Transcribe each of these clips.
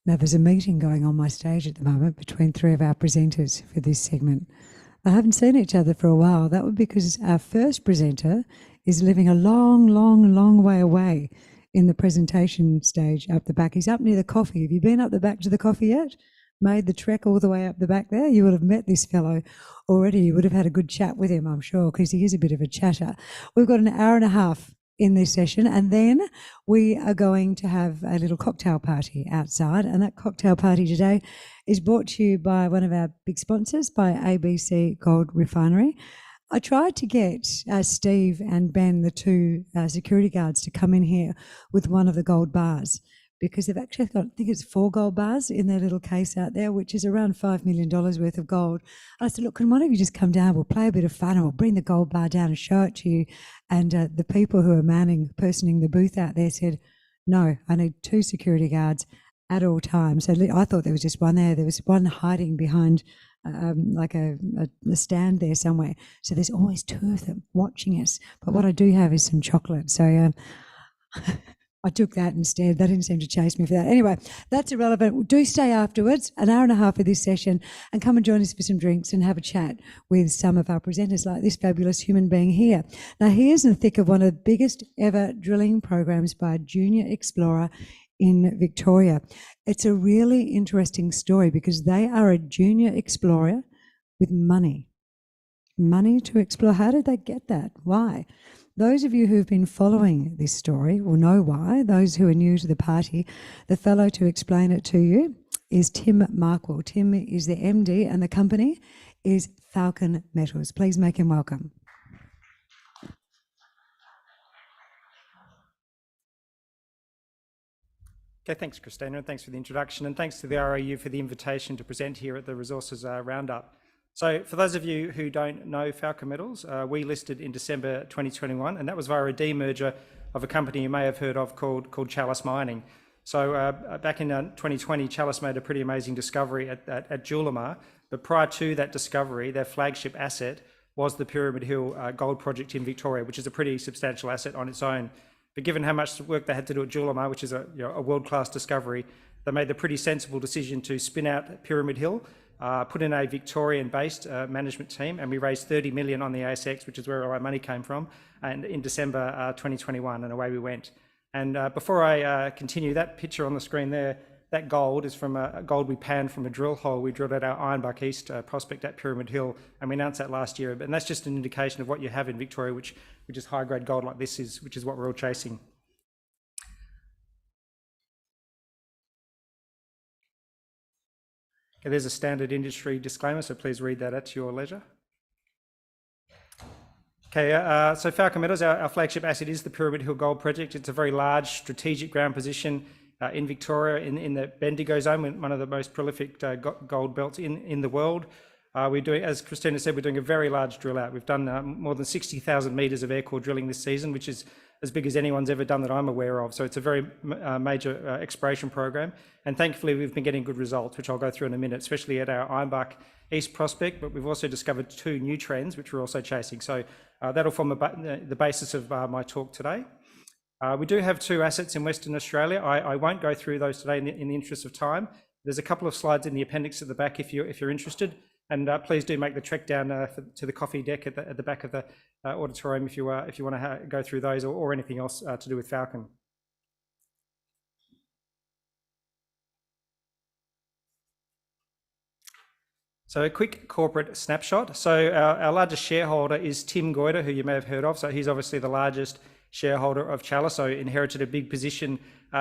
Now, there's a meeting going on my stage at the moment between three of our presenters for this segment. They haven't seen each other for a while. That would be because our first presenter is living a long way away in the presentation stage up the back. He's up near the coffee. Have you been up the back to the coffee yet? Made the trek all the way up the back there? You would have met this fellow already. You would have had a good chat with him, I'm sure, because he is a bit of a chatter. We've got an hour and a half in this session, and then we are going to have a little cocktail party outside, and that cocktail party today is brought to you by one of our big sponsors, by ABC Gold Refinery. I tried to get Steve and Ben, the two security guards, to come in here with one of the gold bars, because they've actually got, I think it's 4 gold bars in their little case out there, which is around $5 million worth of gold. And I said, look, can one of you just come down? We'll play a bit of fun, and we'll bring the gold bar down and show it to you. And the people who are personing the booth out there said, no, I need 2 security guards at all times. So I thought there was just one there. There was one hiding behind like a stand there somewhere. So there's always 2 of them watching us. But what I do have is some chocolate. So I took that instead. They didn't seem to chase me for that. Anyway, that's irrelevant. Do stay afterwards, an hour and a half of this session, and come and join us for some drinks and have a chat with some of our presenters, like this fabulous human being here. Now, he is in the thick of one of the biggest ever drilling programs by a junior explorer in Victoria. It's a really interesting story because they are a junior explorer with money. Money to explore. How did they get that? Why? Those of you who have been following this story will know why. Those who are new to the party, the fellow to explain it to you is Tim Markwell. Tim is the MD and the company is Falcon Metals. Please make him welcome. Okay, thanks Christina, and thanks for the introduction, and thanks to the RIU for the invitation to present here at the Resources Roundup. So for those of you who don't know Falcon Metals, we listed in December 2021, and that was via a demerger of a company you may have heard of called Chalice Mining. So back in 2020, Chalice made a pretty amazing discovery at Julimar, but prior to that discovery, their flagship asset was the Pyramid Hill gold project in Victoria, which is a pretty substantial asset on its own. But given how much work they had to do at Julimar, which is a world-class discovery, they made the pretty sensible decision to spin out Pyramid Hill, put in a Victorian-based management team, and we raised 30 million on the ASX, which is where all our money came from, and in December 2021, and away we went. And before I continue, that picture on the screen there, that gold is from a gold we panned from a drill hole we drilled at our Ironbark East prospect at Pyramid Hill, and we announced that last year. And that's just an indication of what you have in Victoria, which is high-grade gold like this is, which is what we're all chasing. Okay, there's a standard industry disclaimer, so please read that at your leisure. Okay, so Falcon Metals, our flagship asset is the Pyramid Hill Gold Project. It's a very large strategic ground position in Victoria, in the Bendigo zone, one of the most prolific gold belts in the world. We're doing, as Christina said, we're doing a very large drill out. We've done more than 60,000 metres of air core drilling this season, which is as big as anyone's ever done that I'm aware of. So it's a very major exploration program. And thankfully, we've been getting good results, which I'll go through in a minute, especially at our Ironbark East prospect. But we've also discovered 2 new trends, which we're also chasing. So that'll form the basis of my talk today. We do have 2 assets in Western Australia. I won't go through those today in the interest of time. There's a couple of slides in the appendix at the back if you're interested. And please do make the trek down to the coffee deck at the back of the auditorium if you want to go through those or anything else to do with Falcon. So a quick corporate snapshot. So our largest shareholder is Tim Goyder, who you may have heard of. So he's obviously the largest shareholder of Chalice, so inherited a big position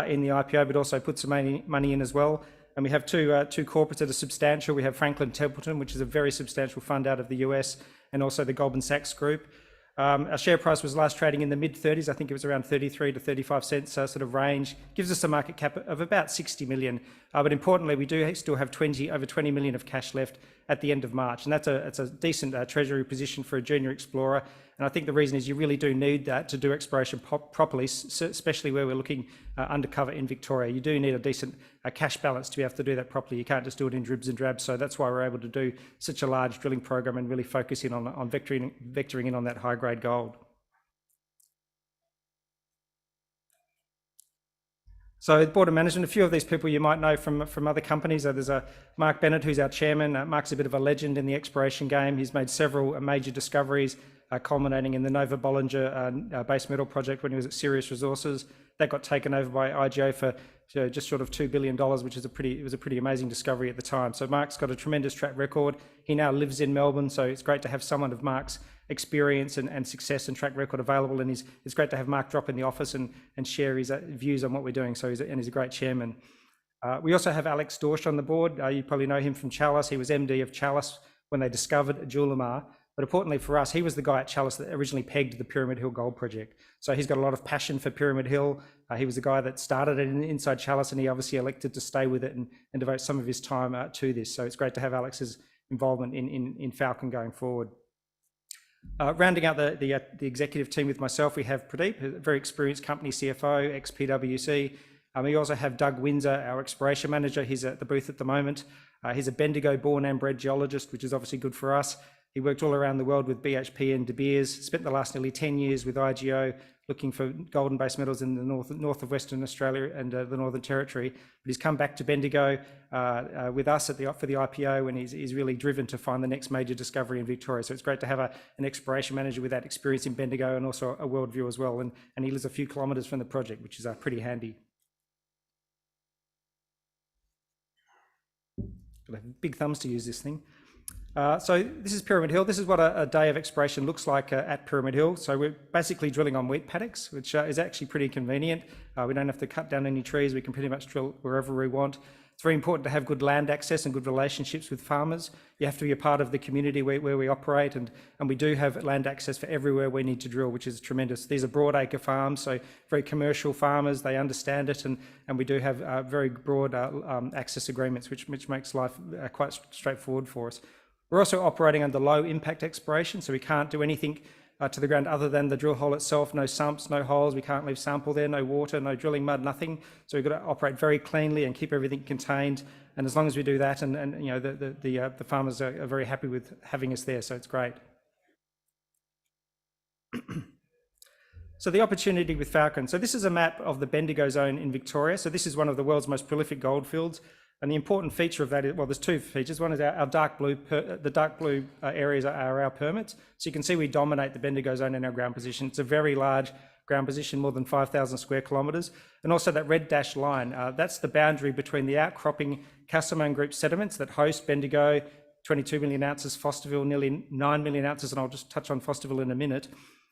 in the IPO, but also put some money in as well. And we have two corporates that are substantial. We have Franklin Templeton, which is a very substantial fund out of the US, and also the Goldman Sachs Group. Our share price was last trading in the mid-30s. I think it was around 33 to 35 cents sort of range. Gives us a market cap of about 60 million. But importantly, we do still have over 20 million of cash left at the end of March. And that's a decent treasury position for a junior explorer. And I think the reason is you really do need that to do exploration properly, especially where we're looking undercover in Victoria. You do need a decent cash balance to be able to do that properly. You can't just do it in dribs and drabs. So that's why we're able to do such a large drilling program and really focus in on vectoring in on that high grade gold. So the board of management, a few of these people you might know from other companies. There's Mark Bennett, who's our chairman. Mark's a bit of a legend in the exploration game. He's made several major discoveries, culminating in the Nova Bollinger base metal project when he was at Sirius Resources. That got taken over by IGO for just short of $2 billion, which is it was a pretty amazing discovery at the time. So Mark's got a tremendous track record. He now lives in Melbourne, so it's great to have someone of Mark's experience and success and track record available. And it's great to have Mark drop in the office and share his views on what we're doing. So he's a great chairman. We also have Alex Dorsch on the board. You probably know him from Chalice. He was MD of Chalice when they discovered Julimar. But importantly for us, he was the guy at Chalice that originally pegged the Pyramid Hill Gold Project. So he's got a lot of passion for Pyramid Hill. He was the guy that started it inside Chalice, and he obviously elected to stay with it and devote some of his time to this. So it's great to have Alex's involvement in Falcon going forward. Rounding out the executive team with myself, we have Pradeep, a very experienced company CFO, ex-PwC. We also have Doug Windsor, our exploration manager. He's at the booth at the moment. He's a Bendigo born and bred geologist, which is obviously good for us. He worked all around the world with BHP and De Beers, spent the last nearly 10 years with IGO looking for gold and base metals in the north of Western Australia and the Northern Territory. But he's come back to Bendigo with us for the IPO, and he's really driven to find the next major discovery in Victoria. So it's great to have an exploration manager with that experience in Bendigo and also a world view as well. And he lives a few kilometres from the project, which is pretty handy. Got big thumbs to use this thing. So this is Pyramid Hill. This is what a day of exploration looks like at Pyramid Hill. So we're basically drilling on wheat paddocks, which is actually pretty convenient. We don't have to cut down any trees. We can pretty much drill wherever we want. It's very important to have good land access and good relationships with farmers. You have to be a part of the community where we operate, and we do have land access for everywhere we need to drill, which is tremendous. These are broadacre farms, so very commercial farmers. They understand it, and we do have very broad access agreements, which makes life quite straightforward for us. We're also operating under low impact exploration, so we can't do anything to the ground other than the drill hole itself. No sumps, no holes. We can't leave sample there, no water, no drilling mud, nothing. So we've got to operate very cleanly and keep everything contained. And as long as we do that, and you know, the farmers are very happy with having us there, so it's great. So the opportunity with Falcon. So this is a map of the Bendigo zone in Victoria. So this is one of the world's most prolific gold fields. And the important feature of that is, well, there's two features. One is our dark blue, the dark blue areas are our permits. So you can see we dominate the Bendigo zone in our ground position. It's a very large ground position, more than 5,000 square kilometres. And also that red dashed line, that's the boundary between the outcropping Castlemaine Group sediments that host Bendigo, 22 million ounces, Fosterville, nearly 9 million ounces, and I'll just touch on Fosterville in a minute.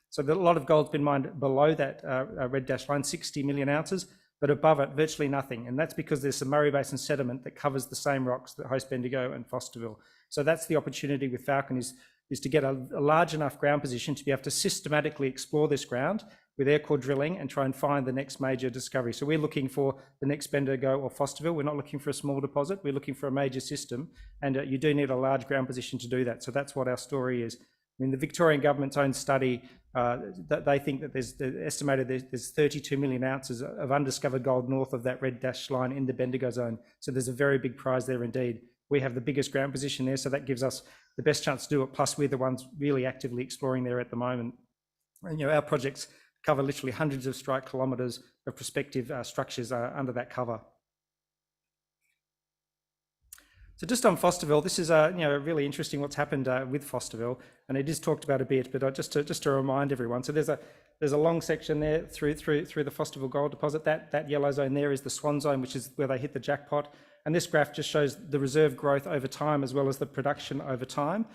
So a lot of gold's been mined below that red dashed line, 60 million ounces. But above it, virtually nothing. And that's because there's some Murray Basin sediment that covers the same rocks that host Bendigo and Fosterville. So that's the opportunity with Falcon is to get a large enough ground position to be able to systematically explore this ground with air core drilling and try and find the next major discovery. So we're looking for the next Bendigo or Fosterville. We're not looking for a small deposit. We're looking for a major system. And you do need a large ground position to do that. So that's what our story is. I mean, the Victorian government's own study, that they think that there's estimated there's 32 million ounces of undiscovered gold north of that red dashed line in the Bendigo zone. So there's a very big prize there indeed. We have the biggest ground position there, so that gives us the best chance to do it. Plus, we're the ones really actively exploring there at the moment. And, you know, our projects cover literally hundreds of strike kilometres of prospective structures under that cover. So just on Fosterville, this is really interesting what's happened with Fosterville, and it is talked about a bit, but just to remind everyone. So there's a long section there through the Fosterville gold deposit. That yellow zone there is the Swan zone, which is where they hit the jackpot. And this graph just shows the reserve growth over time as well as the production over time.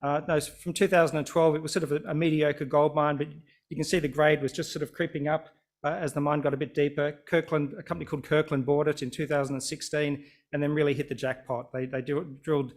From 2012, it was sort of a mediocre gold mine, but you can see the grade was just sort of creeping up as the mine got a bit deeper. A company called Kirkland bought it in 2016 and then really hit the jackpot. They drilled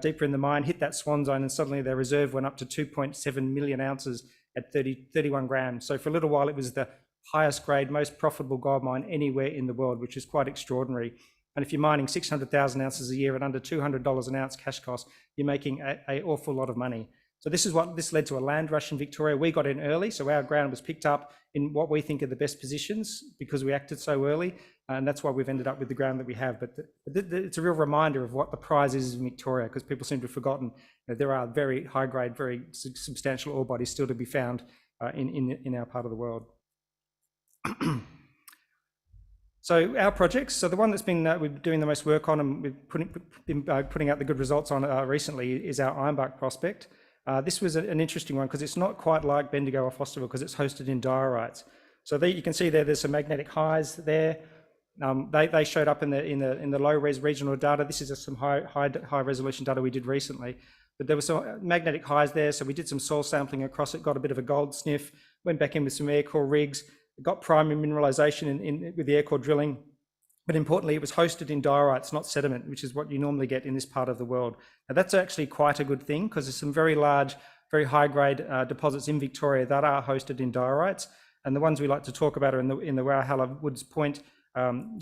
deeper in the mine, hit that Swan zone, and suddenly their reserve went up to 2.7 million ounces at 31 grams. So for a little while, it was the highest grade, most profitable gold mine anywhere in the world, which is quite extraordinary. And if you're mining 600,000 ounces a year at under $200 an ounce cash cost, you're making an awful lot of money. So this led to a land rush in Victoria. We got in early, so our ground was picked up in what we think are the best positions because we acted so early, and that's why we've ended up with the ground that we have. But it's a real reminder of what the prize is in Victoria, because people seem to have forgotten that there are very high-grade, very substantial ore bodies still to be found in our part of the world. So our projects, so the one that's been we've been doing the most work on and we've been putting out the good results on recently is our Ironbark prospect. This was an interesting one because it's not quite like Bendigo or Fosterville because it's hosted in diorites. So there you can see there's some magnetic highs there. They showed up in the low res regional data. This is some high resolution data we did recently, but there were some magnetic highs there. So we did some soil sampling across it, got a bit of a gold sniff, went back in with some air core rigs, got primary mineralization with the air core drilling. But importantly, it was hosted in diorites, not sediment, which is what you normally get in this part of the world. Now that's actually quite a good thing because there's some very large, very high grade deposits in Victoria that are hosted in diorites. And the ones we like to talk about are in the Walhalla Woods Point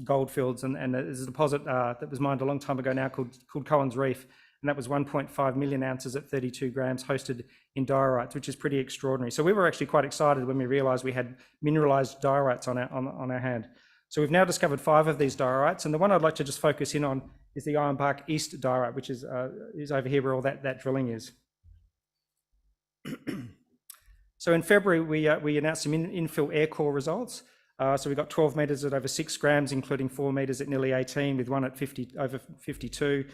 goldfields, and there's a deposit that was mined a long time ago now called Cohen's Reef, and that was 1.5 million ounces at 32 grams hosted in diorites, which is pretty extraordinary. So we were actually quite excited when we realised we had mineralised diorites on our hand. So we've now discovered 5 of these diorites, and the one I'd like to just focus in on is the Ironbark East diorite, which is over here where all that drilling is. So in February, we announced some infill air core results. So we got 12 metres at over 6 grams, including 4 metres at nearly 18, with one at over 52,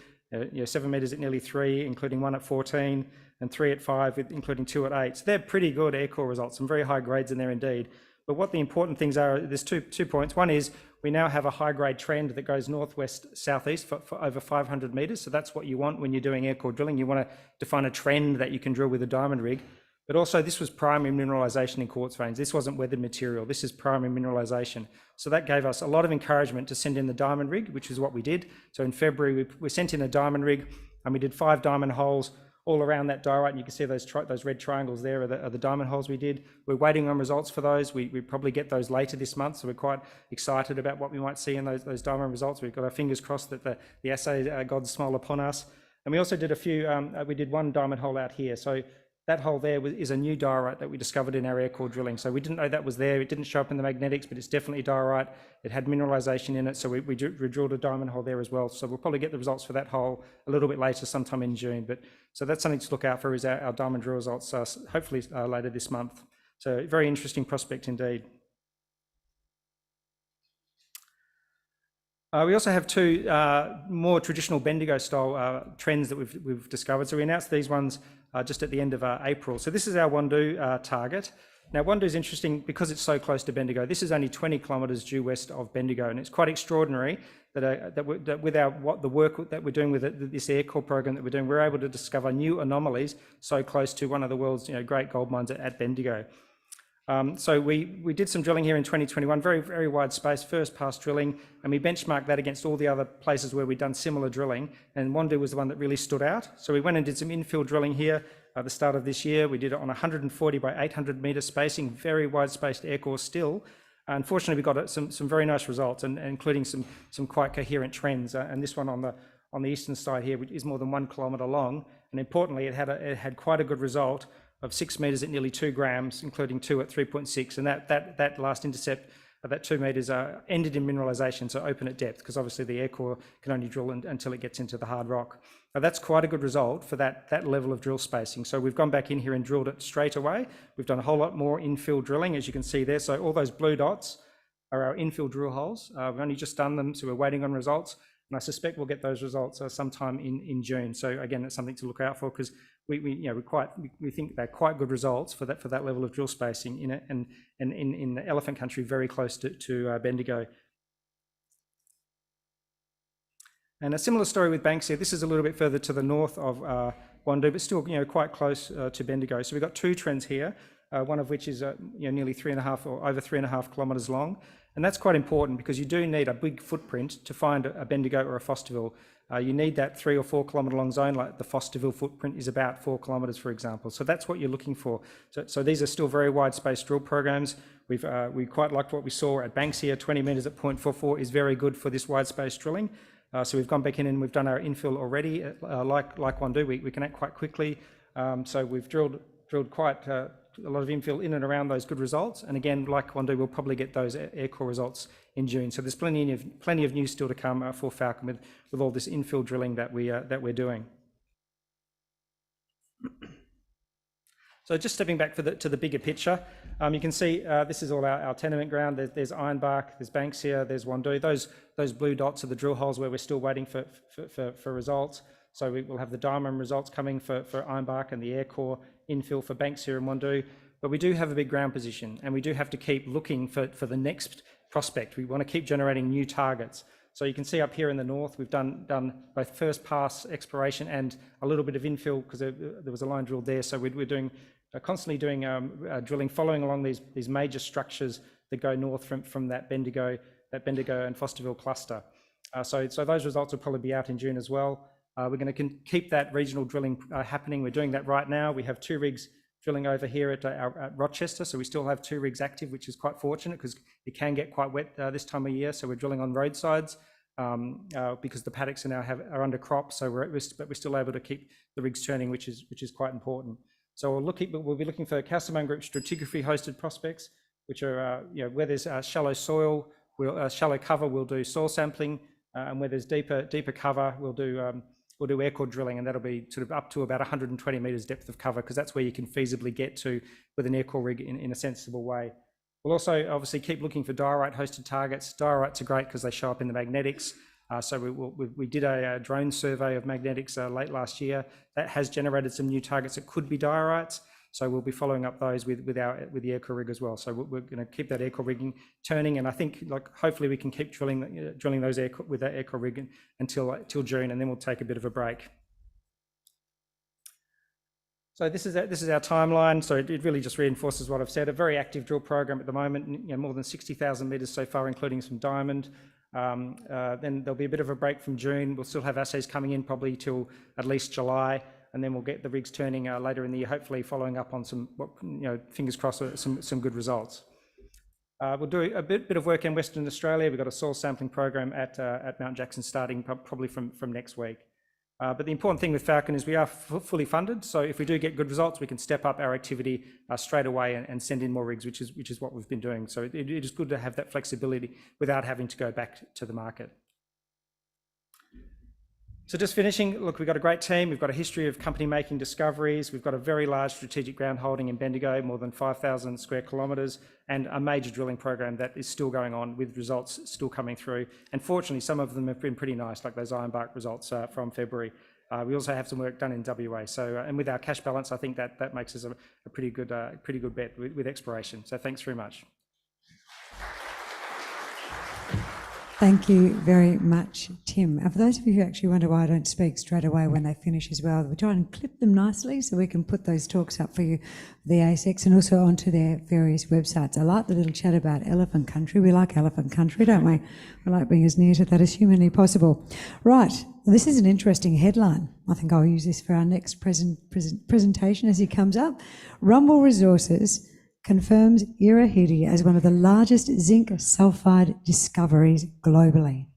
7 metres at nearly 3, including one at 14, and 3 at 5, including 2 at 8. So they're pretty good air core results, some very high grades in there indeed. But what the important things are, there's two points. One is we now have a high grade trend that goes northwest southeast for over 500 metres. So that's what you want when you're doing air core drilling. You want to define a trend that you can drill with a diamond rig. But also this was primary mineralisation in quartz veins. This wasn't weathered material. This is primary mineralisation. So that gave us a lot of encouragement to send in the diamond rig, which is what we did. So in February, we sent in a diamond rig and we did 5 diamond holes all around that diorite. And you can see those red triangles there are the diamond holes we did. We're waiting on results for those. We probably get those later this month. So we're quite excited about what we might see in those diamond results. We've got our fingers crossed that the assay gods smile upon us. And we also did a few, we did 1 diamond hole out here. So that hole there is a new diorite that we discovered in our air core drilling. So we didn't know that was there. It didn't show up in the magnetics, but it's definitely diorite. It had mineralization in it. So we drilled a diamond hole there as well. So we'll probably get the results for that hole a little bit later, sometime in June. But so that's something to look out for, is our diamond drill results hopefully later this month. So very interesting prospect indeed. We also have 2 more traditional Bendigo style trends that we've discovered. So we announced these ones just at the end of April. So this is our Wandoo target. Now Wandoo is interesting because it's so close to Bendigo. This is only 20 kilometres due west of Bendigo, and it's quite extraordinary that with the work that we're doing with this air core program that we're doing, we're able to discover new anomalies so close to one of the world's great gold mines at Bendigo. So we did some drilling here in 2021, very, very wide space, first pass drilling, and we benchmarked that against all the other places where we'd done similar drilling, and Wandoo was the one that really stood out. So we went and did some infill drilling here at the start of this year. We did it on 140 by 800 metre spacing, very wide spaced air core still. Unfortunately, we got some very nice results, and including some quite coherent trends. And this one on the eastern side here is more than 1 kilometre long, and importantly, it had quite a good result of 6 metres at nearly 2 grams, including 2 at 3.6, and that last intercept of that 2 metres ended in mineralisation, so open at depth, because obviously the air core can only drill until it gets into the hard rock. Now that's quite a good result for that level of drill spacing. So we've gone back in here and drilled it straight away. We've done a whole lot more infill drilling, as you can see there. So all those blue dots are our infill drill holes. We've only just done them, so we're waiting on results. And I suspect we'll get those results sometime in June. So again, that's something to look out for, because we think they're quite good results for that level of drill spacing in it, and in the elephant country, very close to Bendigo. And a similar story with Banksia. This is a little bit further to the north of Wandoo, but still quite close to Bendigo. So we've got 2 trends here, one of which is nearly 3.5 or over 3.5 kilometres long. And that's quite important, because you do need a big footprint to find a Bendigo or a Fosterville. You need that 3 or 4 kilometre long zone, like the Fosterville footprint is about 4 kilometres, for example. So that's what you're looking for. So these are still very wide space drill programs. We quite liked what we saw at Banksia. 20 metres at 0.44 is very good for this wide space drilling. So we've gone back in and we've done our infill already, like Wandoo. We can act quite quickly. So we've drilled quite a lot of infill in and around those good results. And again, like Wandoo, we'll probably get those air core results in June. So there's plenty of news still to come for Falcon with all this infill drilling that we're doing. So just stepping back to the bigger picture, you can see this is all our tenement ground. There's Ironbark, there's Banksia, there's Wandoo. Those blue dots are the drill holes where we're still waiting for results. So we will have the diamond results coming for Ironbark and the air core infill for Banksia and Wandoo. But we do have a big ground position, and we do have to keep looking for the next prospect. We want to keep generating new targets. So you can see up here in the north, we've done both first pass exploration and a little bit of infill because there was a line drilled there. So we're doing constantly doing drilling, following along these major structures that go north from that Bendigo and Fosterville cluster. So those results will probably be out in June as well. We're going to keep that regional drilling happening. We're doing that right now. We have 2 rigs drilling over here at Rochester, so we still have 2 rigs active, which is quite fortunate because it can get quite wet this time of year. So we're drilling on roadsides because the paddocks are under crop. So but we're still able to keep the rigs turning, which is quite important. So we'll be looking for calcimone group stratigraphy hosted prospects, which are where there's shallow soil, shallow cover, we'll do soil sampling, and where there's deeper cover, we'll do air core drilling, and that'll be sort of up to about 120 metres depth of cover, because that's where you can feasibly get to with an air core rig in a sensible way. We'll also obviously keep looking for diorite hosted targets. Diorites are great because they show up in the magnetics. So we did a drone survey of magnetics late last year. That has generated some new targets that could be diorites. So we'll be following up those with the air core rig as well. So we're going to keep that air core rigging turning, and I think hopefully we can keep drilling those with that air core rig until June, and then we'll take a bit of a break. So this is our timeline. So it really just reinforces what I've said. A very active drill program at the moment. More than 60,000 metres so far, including some diamond. Then there'll be a bit of a break from June. We'll still have assays coming in probably till at least July, and then we'll get the rigs turning later in the year, hopefully following up on some, fingers crossed, some good results. We'll do a bit of work in Western Australia. We've got a soil sampling program at Mount Jackson starting probably from next week. But the important thing with Falcon is we are fully funded. So if we do get good results, we can step up our activity straight away and send in more rigs, which is what we've been doing. So it is good to have that flexibility without having to go back to the market. So just finishing, look, we've got a great team. We've got a history of company making discoveries. We've got a very large strategic ground holding in Bendigo, more than 5,000 square kilometres, and a major drilling program that is still going on with results still coming through. And fortunately, some of them have been pretty nice, like those Ironbark results from February. We also have some work done in WA. So, and with our cash balance, I think that makes us a pretty good bet with exploration. So thanks very much. Thank you very much, Tim. And for those of you who actually wonder why I don't speak straight away when they finish as well, we try and clip them nicely so we can put those talks up for you, the ASX, and also onto their various websites. I like the little chat about elephant country. We like elephant country, don't we? We like being as near to that as humanly possible. Right, this is an interesting headline. I think I'll use this for our next presentation as he comes up. Rumble Resources confirms Irahidi as one of the largest zinc sulfide discoveries globally.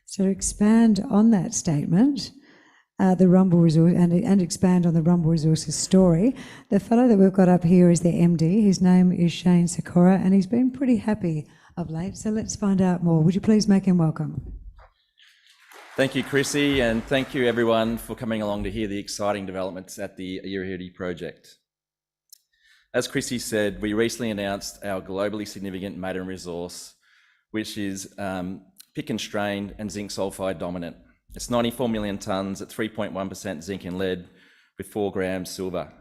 So to expand on that statement, the Rumble Resource and expand on the Rumble Resources story, the fellow that we've got up here is the MD. His name is Shane Sikora, and he's been pretty happy of late. So let's find out more. Would you please make him welcome? Thank you, Chrissy, and thank you everyone for coming along to hear the exciting developments at the Irahidi project. As Chrissy said, we recently announced our globally significant maiden resource, which is pick-and-strained and zinc sulfide dominant. It's 94 million tonnes at 3.1% zinc and lead with 4 grams silver.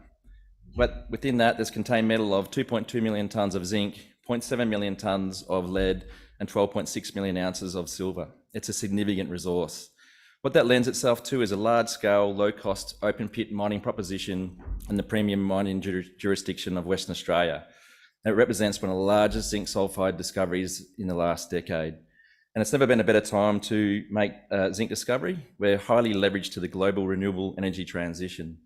But within that, there's contained metal of 2.2 million tonnes of zinc, 0.7 million tonnes of lead, and 12.6 million ounces of silver. It's a significant resource. What that lends itself to is a large-scale, low-cost, open-pit mining proposition in the premium mining jurisdiction of Western Australia. And it represents one of the largest zinc sulfide discoveries in the last decade. And it's never been a better time to make a zinc discovery. We're highly leveraged to the global renewable energy transition.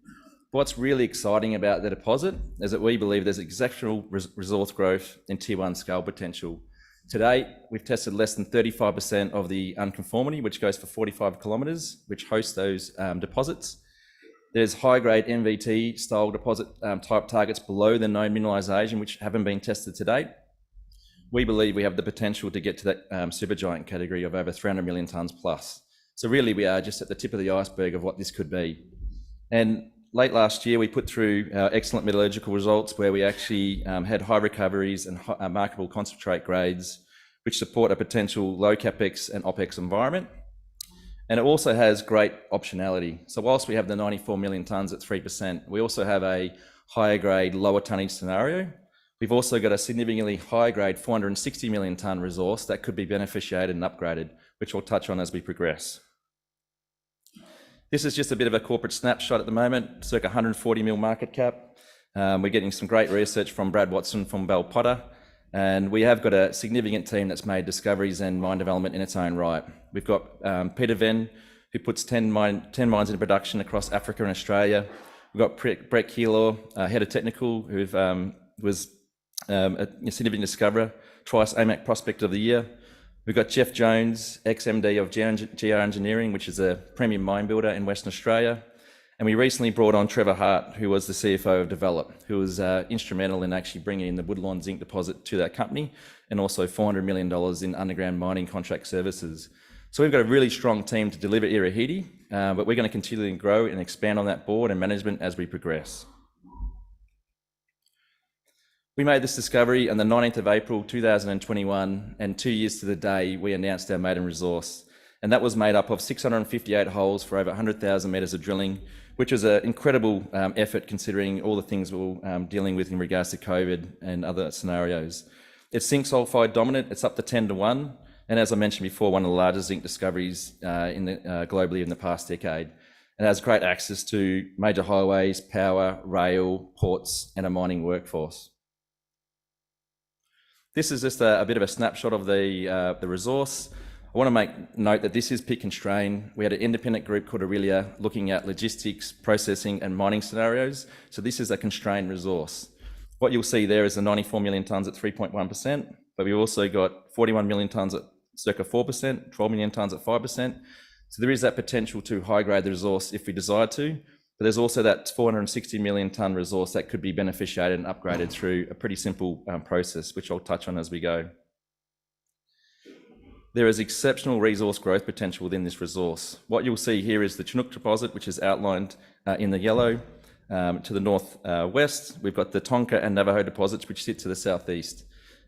What's really exciting about the deposit is that we believe there's exceptional resource growth and Tier 1 scale potential. To date, we've tested less than 35% of the unconformity, which goes for 45 kilometres, which hosts those deposits. There's high-grade MVT style deposit type targets below the known mineralisation, which haven't been tested to date. We believe we have the potential to get to that supergiant category of over 300 million tonnes plus. So really, we are just at the tip of the iceberg of what this could be. And late last year, we put through our excellent metallurgical results where we actually had high recoveries and marketable concentrate grades, which support a potential low capex and opex environment. And it also has great optionality. So whilst we have the 94 million tonnes at 3%, we also have a higher grade, lower tonnage scenario. We've also got a significantly higher grade 460 million tonne resource that could be beneficiated and upgraded, which we'll touch on as we progress. This is just a bit of a corporate snapshot at the moment, circa 140 mil market cap. We're getting some great research from Brad Watson from Bell Potter, and we have got a significant team that's made discoveries and mine development in its own right. We've got Peter Venn, who puts 10 mines into production across Africa and Australia. We've got Brett Keeler, head of technical, who was a significant discoverer, twice AMAC Prospect of the Year. We've got Jeff Jones, ex-MD of GR Engineering, which is a premium mine builder in Western Australia. And we recently brought on Trevor Hart, who was the CFO of Develop, who was instrumental in actually bringing in the Woodlawn zinc deposit to that company, and also $400 million in underground mining contract services. So we've got a really strong team to deliver Irahidi, but we're going to continue to grow and expand on that board and management as we progress. We made this discovery on the 19th of April 2021, and 2 years to the day we announced our maiden resource, and that was made up of 658 holes for over 100,000 metres of drilling, which was an incredible effort considering all the things we were dealing with in regards to COVID and other scenarios. It's zinc sulphide dominant, it's up to 10 to 1, and as I mentioned before, one of the largest zinc discoveries globally in the past decade. It has great access to major highways, power, rail, ports, and a mining workforce. This is just a bit of a snapshot of the resource. I want to make note that this is pit constrained. We had an independent group called Aurelia looking at logistics, processing and mining scenarios. So this is a constrained resource. What you'll see there is the 94 million tonnes at 3.1%, but we've also got 41 million tonnes at circa 4%, 12 million tonnes at 5%. So there is that potential to high grade the resource if we desire to. But there's also that 460 million tonne resource that could be beneficiated and upgraded through a pretty simple process, which I'll touch on as we go. There is exceptional resource growth potential within this resource. What you'll see here is the Chinook deposit, which is outlined in the yellow to the northwest. We've got the Tonka and Navajo deposits, which sit to the southeast.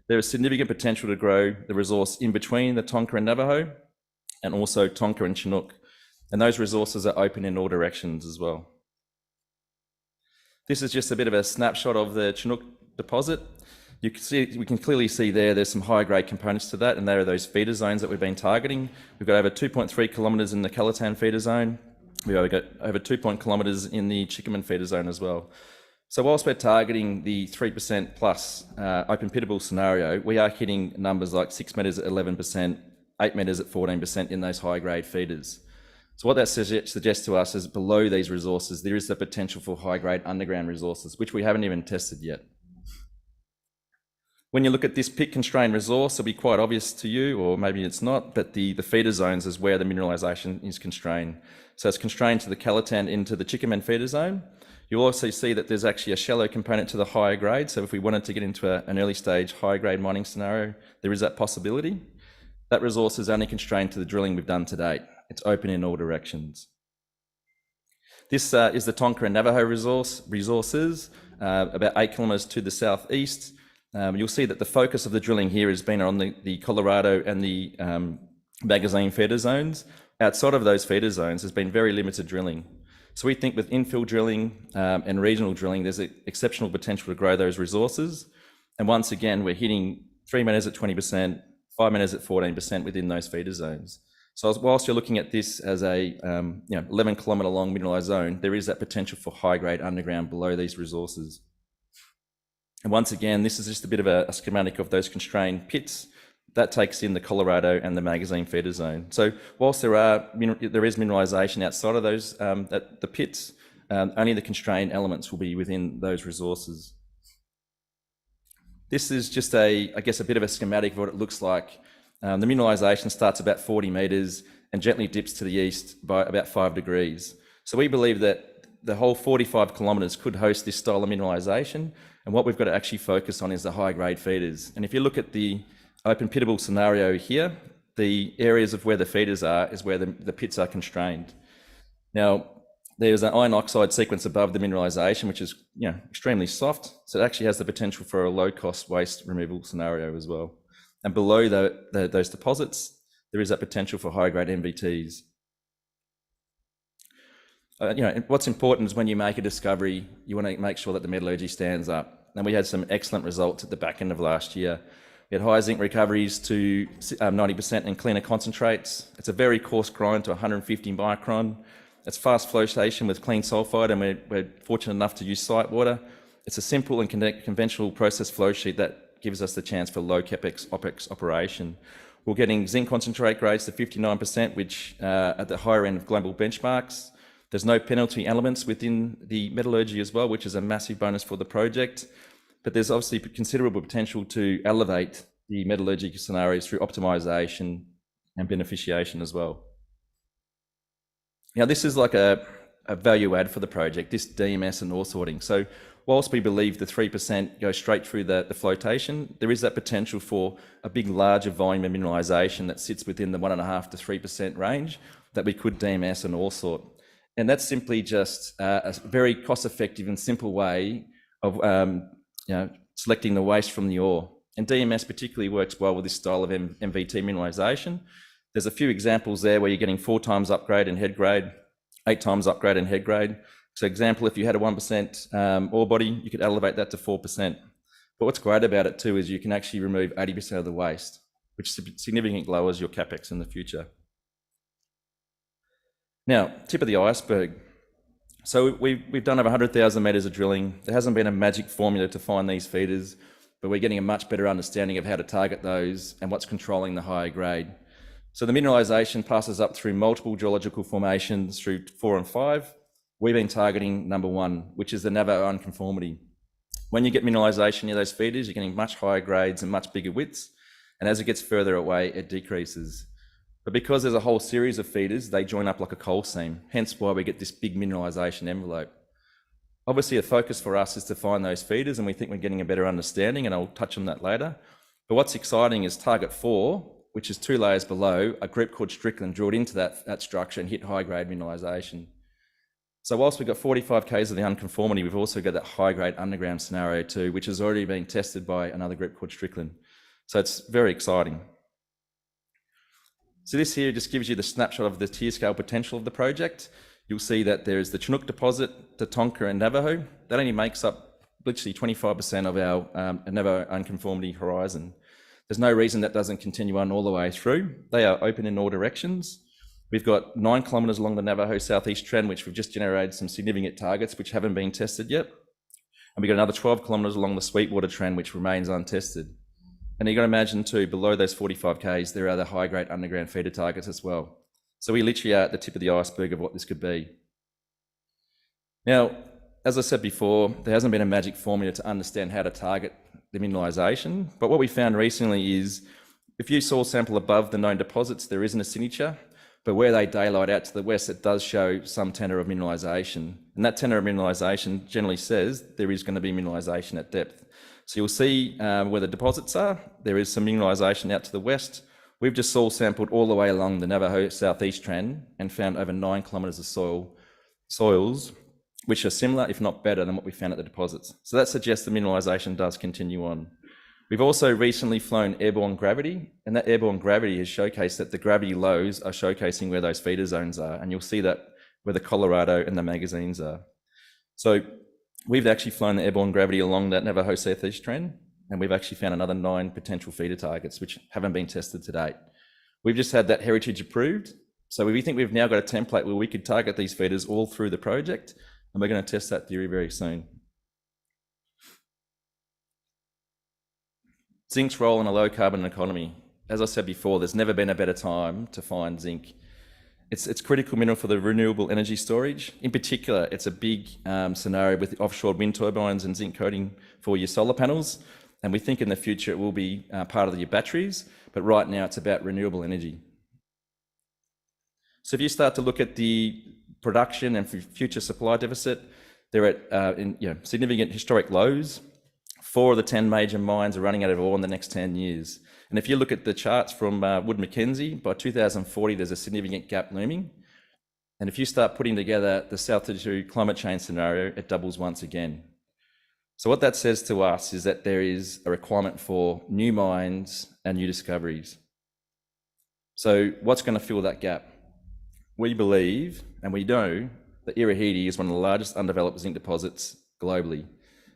There is significant potential to grow the resource in between the Tonka and Navajo, and also Tonka and Chinook. And those resources are open in all directions as well. This is just a bit of a snapshot of the Chinook deposit. You can see, we can clearly see there's some high grade components to that, and there are those feeder zones that we've been targeting. We've got over 2.3 kilometres in the Callatan feeder zone. We've got over 2 kilometres in the Chickaman feeder zone as well. So whilst we're targeting the 3% plus open pittable scenario, we are hitting numbers like 6 metres at 11%, 8 metres at 14% in those high grade feeders. So what that suggests to us is below these resources, there is the potential for high-grade underground resources, which we haven't even tested yet. When you look at this pit-constrained resource, it'll be quite obvious to you, or maybe it's not, but the feeder zones is where the mineralisation is constrained. So it's constrained to the Callatan into the Chickaman feeder zone. You'll also see that there's actually a shallow component to the higher grade, so if we wanted to get into an early stage high-grade mining scenario, there is that possibility. That resource is only constrained to the drilling we've done to date. It's open in all directions. This is the Tonka and Navajo resources, about 8 kilometres to the southeast. You'll see that the focus of the drilling here has been on the Colorado and the magazine feeder zones. Outside of those feeder zones, there's been very limited drilling. So we think with infill drilling and regional drilling, there's exceptional potential to grow those resources. And once again, we're hitting 3 metres at 20%, 5 metres at 14% within those feeder zones. So whilst you're looking at this as a 11 kilometre long mineralised zone, there is that potential for high grade underground below these resources. And once again, this is just a bit of a schematic of those constrained pits. That takes in the Colorado and the magazine feeder zone. So whilst there is mineralisation outside of those, the pits, only the constrained elements will be within those resources. This is just I guess a bit of a schematic of what it looks like. The mineralisation starts about 40 metres and gently dips to the east by about 5 degrees. So we believe that the whole 45 kilometres could host this style of mineralisation, and what we've got to actually focus on is the high-grade feeders. And if you look at the open pittable scenario here, the areas of where the feeders are is where the pits are constrained. Now, There's an iron oxide sequence above the mineralisation, which is extremely soft. So it actually has the potential for a low-cost waste removal scenario as well. And below those deposits, there is that potential for high-grade MVTs. What's important is when you make a discovery, you want to make sure that the metallurgy stands up. And we had some excellent results at the back end of last year. We had high zinc recoveries to 90% and cleaner concentrates. It's a very coarse grind to 150 micron. It's fast flotation with clean sulfide, and we're fortunate enough to use site water. It's a simple and conventional process flow sheet that gives us the chance for low capex OPEX operation. We're getting zinc concentrate grades to 59%, which at the higher end of global benchmarks. There's no penalty elements within the metallurgy as well, which is a massive bonus for the project. But there's obviously considerable potential to elevate the metallurgical scenarios through optimization and beneficiation as well. Now, this is like a value add for the project, this DMS and ore sorting. So whilst we believe the 3% goes straight through the flotation, there is that potential for a big, larger volume of mineralisation that sits within the 1.5 to 3% range that we could DMS and ore sort. And that's simply just a very cost-effective and simple way of selecting the waste from the ore. And DMS particularly works well with this style of MVT mineralisation. There's a few examples there where you're getting 4 times upgrade in head grade, 8 times upgrade in head grade. So example, if you had a 1% ore body, you could elevate that to 4%. But what's great about it too is you can actually remove 80% of the waste, which significantly lowers your capex in the future. Now, tip of the iceberg. So we've done over 100,000 metres of drilling. There hasn't been a magic formula to find these feeders, but we're getting a much better understanding of how to target those and what's controlling the higher grade. So the mineralisation passes up through multiple geological formations through 4 and 5. We've been targeting number 1, which is the Navajo unconformity. When you get mineralisation near those feeders, you're getting much higher grades and much bigger widths. And as it gets further away, it decreases. But because there's a whole series of feeders, they join up like a coal seam, hence why we get this big mineralisation envelope. Obviously, a focus for us is to find those feeders, and we think we're getting a better understanding, and I'll touch on that later. But what's exciting is target 4, which is 2 layers below, a group called Strickland drilled into that structure and hit high-grade mineralisation. So whilst we've got 45 Ks of the unconformity, we've also got that high-grade underground scenario too, which is already being tested by another group called Strickland. So it's very exciting. So this here just gives you the snapshot of the tier scale potential of the project. You'll see that there's the Chinook deposit, the Tonka and Navajo. That only makes up literally 25% of our Navajo unconformity horizon. There's no reason that doesn't continue on all the way through. They are open in all directions. We've got 9 kilometres along the Navajo southeast trend, which we've just generated some significant targets which haven't been tested yet. And we've got another 12 kilometres along the Sweetwater trend, which remains untested. And you've got to imagine too, below those 45 Ks, there are the high-grade underground feeder targets as well. So we literally are at the tip of the iceberg of what this could be. Now, as I said before, there hasn't been a magic formula to understand how to target the mineralisation, but what we found recently is if you soil sample above the known deposits, there isn't a signature, but where they daylight out to the west, it does show some tenor of mineralisation. And that tenor of mineralisation generally says there is going to be mineralisation at depth. So you'll see where the deposits are, there is some mineralisation out to the west. We've just soil sampled all the way along the Navajo southeast trend and found over 9 kilometres of soils, which are similar, if not better, than what we found at the deposits. So that suggests the mineralisation does continue on. We've also recently flown airborne gravity, and that airborne gravity has showcased that the gravity lows are showcasing where those feeder zones are, and you'll see that where the Colorado and the magazines are. So we've actually flown the airborne gravity along that Navajo southeast trend, and we've actually found another 9 potential feeder targets which haven't been tested to date. We've just had that heritage approved, so we think we've now got a template where we could target these feeders all through the project, and we're going to test that theory very soon. Zinc's role in a low carbon economy. As I said before, there's never been a better time to find zinc. It's critical mineral for the renewable energy storage. In particular, it's a big scenario with offshore wind turbines and zinc coating for your solar panels. And we think in the future it will be part of your batteries, but right now it's about renewable energy. So if you start to look at the production and future supply deficit, they're at significant historic lows. 4 of the 10 major mines are running out of ore in the next 10 years. And if you look at the charts from Wood Mackenzie, by 2040, there's a significant gap looming. And if you start putting together the South 32 climate change scenario, it doubles once again. So what that says to us is that there is a requirement for new mines and new discoveries. So what's going to fill that gap? We believe, and we know, that Irahidi is one of the largest undeveloped zinc deposits globally.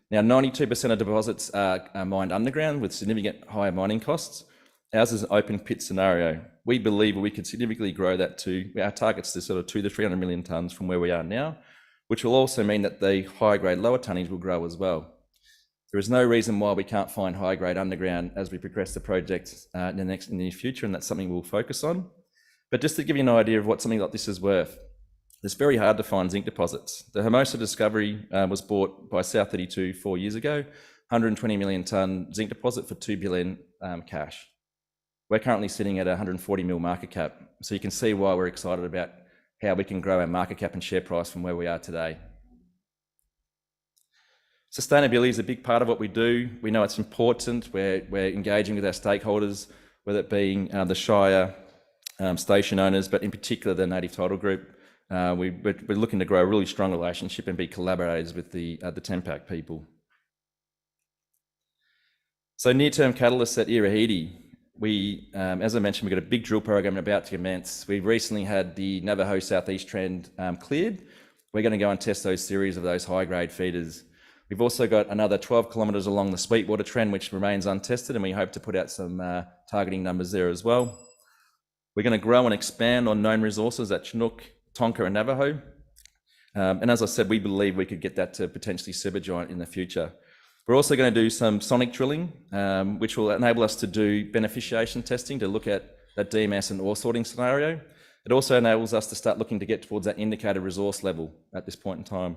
Now, 92% of deposits are mined underground with significant higher mining costs. Ours is an open pit scenario. We believe we could significantly grow that to, our target's to sort of 200 to 300 million tonnes from where we are now, which will also mean that the high grade lower tonnage will grow as well. There is no reason why we can't find high grade underground as we progress the project in the near future, and that's something we'll focus on. But just to give you an idea of what something like this is worth, it's very hard to find zinc deposits. The Hermosa discovery was bought by South 32 4 years ago, 120 million tonne zinc deposit for 2 billion cash. We're currently sitting at 140 mil market cap. So you can see why we're excited about how we can grow our market cap and share price from where we are today. Sustainability is a big part of what we do. We know it's important. We're engaging with our stakeholders, whether it being the Shire, station owners, but in particular the Native Title Group. We're looking to grow a really strong relationship and be collaborators with the Tenpac people. So near-term catalysts at Irahidi. We, as I mentioned, we've got a big drill program about to commence. We've recently had the Navajo Southeast trend cleared. We're going to go and test those series of those high-grade feeders. We've also got another 12 kilometres along the Sweetwater trend, which remains untested, and we hope to put out some targeting numbers there as well. We're going to grow and expand on known resources at Chinook, Tonka and Navajo. And as I said, we believe we could get that to potentially supergiant in the future. We're also going to do some sonic drilling, which will enable us to do beneficiation testing to look at that DMS and ore sorting scenario. It also enables us to start looking to get towards that indicated resource level at this point in time.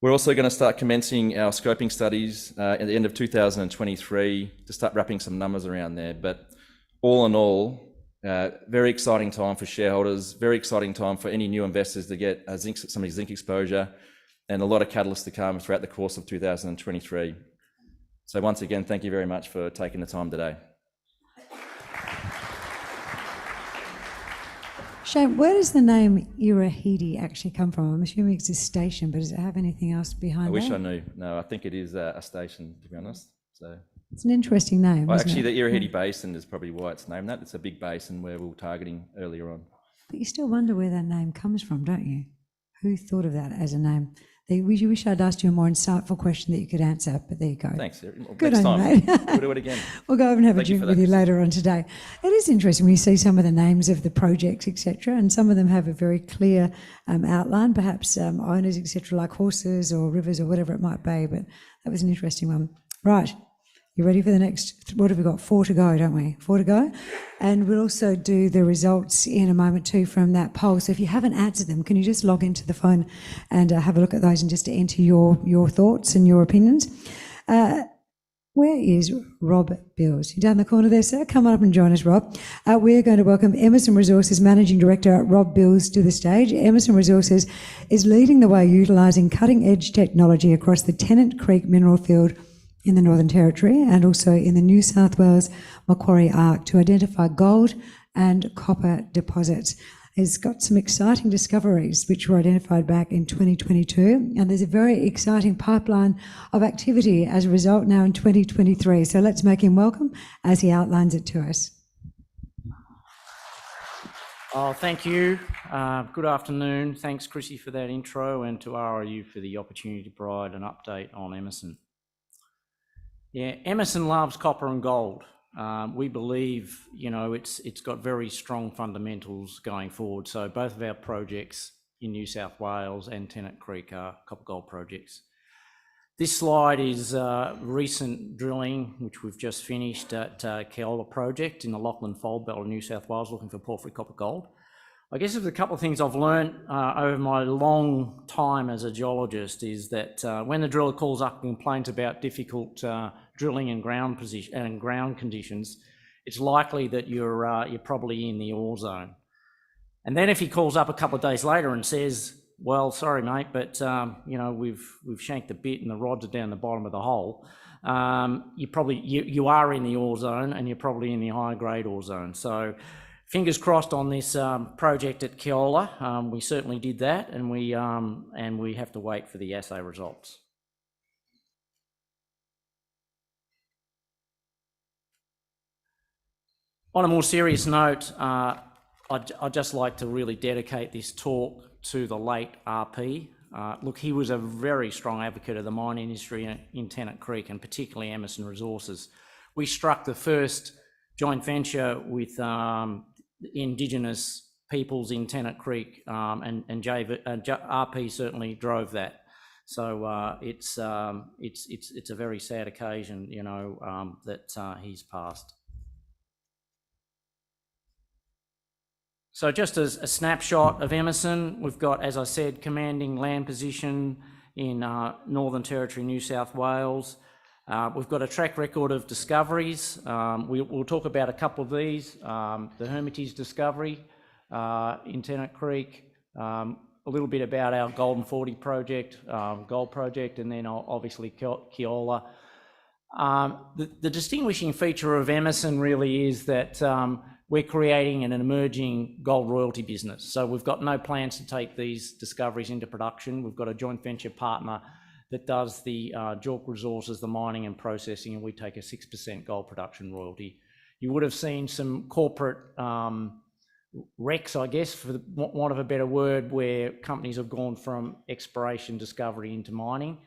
We're also going to start commencing our scoping studies at the end of 2023 to start wrapping some numbers around there. But all in all, very exciting time for shareholders, very exciting time for any new investors to get some zinc exposure, and a lot of catalysts to come throughout the course of 2023. So once again, thank you very much for taking the time today. Shane, where does the name Irahidi actually come from? I'm assuming it's a station, but does it have anything else behind that? I wish I knew. No, I think it is a station, to be honest. So it's an interesting name. Well, actually, it? the Irahidi Basin is probably why it's named that. It's a big basin where we were targeting earlier on. But you still wonder where that name comes from, don't you? Who thought of that as a name? You wish I'd asked you a more insightful question that you could answer, but there you go. Thanks. Good Next on time, you, mate. we'll do it again. We'll go over and have Thank a drink with that. you later on today. It is interesting when you see some of the names of the projects, etc., and some of them have a very clear outline, perhaps owners, etc., like horses or rivers or whatever it might be, but that was an interesting one. Right. You ready for the next, what have we got? 4 to go, don't we? 4 to go. And we'll also do the results in a moment too from that poll. So if you haven't answered them, can you just log into the phone and have a look at those and just enter your thoughts and your opinions? Where is Rob Bills? You're down the corner there, sir. Come on up and join us, Rob. We're going to welcome Emerson Resources Managing Director Rob Bills to the stage. Emerson Resources is leading the way utilising cutting-edge technology across the Tennant Creek mineral field in the Northern Territory and also in the New South Wales Macquarie Arc to identify gold and copper deposits. It's got some exciting discoveries which were identified back in 2022, and there's a very exciting pipeline of activity as a result now in 2023. So let's make him welcome as he outlines it to us. Oh, thank you. Good afternoon. Thanks, Chrissy, for that intro, and to RIU for the opportunity to provide an update on Emerson. Yeah, Emerson loves copper and gold. We believe, it's got very strong fundamentals going forward. So both of our projects in New South Wales and Tennant Creek are copper gold projects. This slide is recent drilling, which we've just finished at Keola project in the Lachlan Fold Belt of New South Wales, looking for porphyry copper gold. I guess there's a couple of things I've learned over my long time as a geologist is that when the driller calls up and complains about difficult drilling and ground position and ground conditions, it's likely that you're probably in the ore zone. And then if he calls up a couple of days later and says, "Well, sorry, mate, but we've shanked the bit and the rods are down the bottom of the hole," you are in the ore zone and you're probably in the higher grade ore zone. So fingers crossed on this project at Keola. We certainly did that, and we have to wait for the assay results. On a more serious note, I'd just like to really dedicate this talk to the late RP. Look, he was a very strong advocate of the mine industry in Tennant Creek, and particularly Emerson Resources. We struck the first joint venture with Indigenous peoples in Tennant Creek, and RP certainly drove that. So it's a very sad occasion, you know, that he's passed. So just as a snapshot of Emerson, we've got, as I said, commanding land position in Northern Territory, New South Wales. We've got a track record of discoveries. We'll talk about a couple of these. The Hermitage discovery in Tennant Creek, a little bit about our Golden 40 project, gold project, and then obviously Keola. The distinguishing feature of Emerson really is that we're creating an emerging gold royalty business. So we've got no plans to take these discoveries into production. We've got a joint venture partner that does the JORC resources, the mining and processing, and we take a 6% gold production royalty. You would have seen some corporate wrecks, I guess, for want of a better word, where companies have gone from exploration discovery into mining.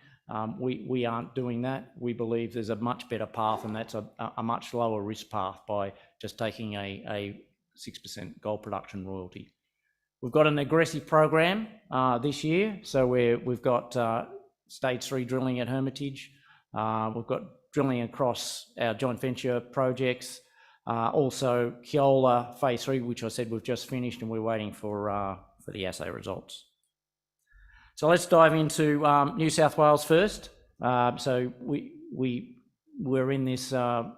We aren't doing that. We believe there's a much better path, and that's a much lower risk path by just taking a 6% gold production royalty. We've got an aggressive program this year, so we've got stage 3 drilling at Hermitage. We've got drilling across our joint venture projects. Also Keola phase 3, which I said we've just finished, and we're waiting for the assay results. So let's dive into New South Wales first. So we're in this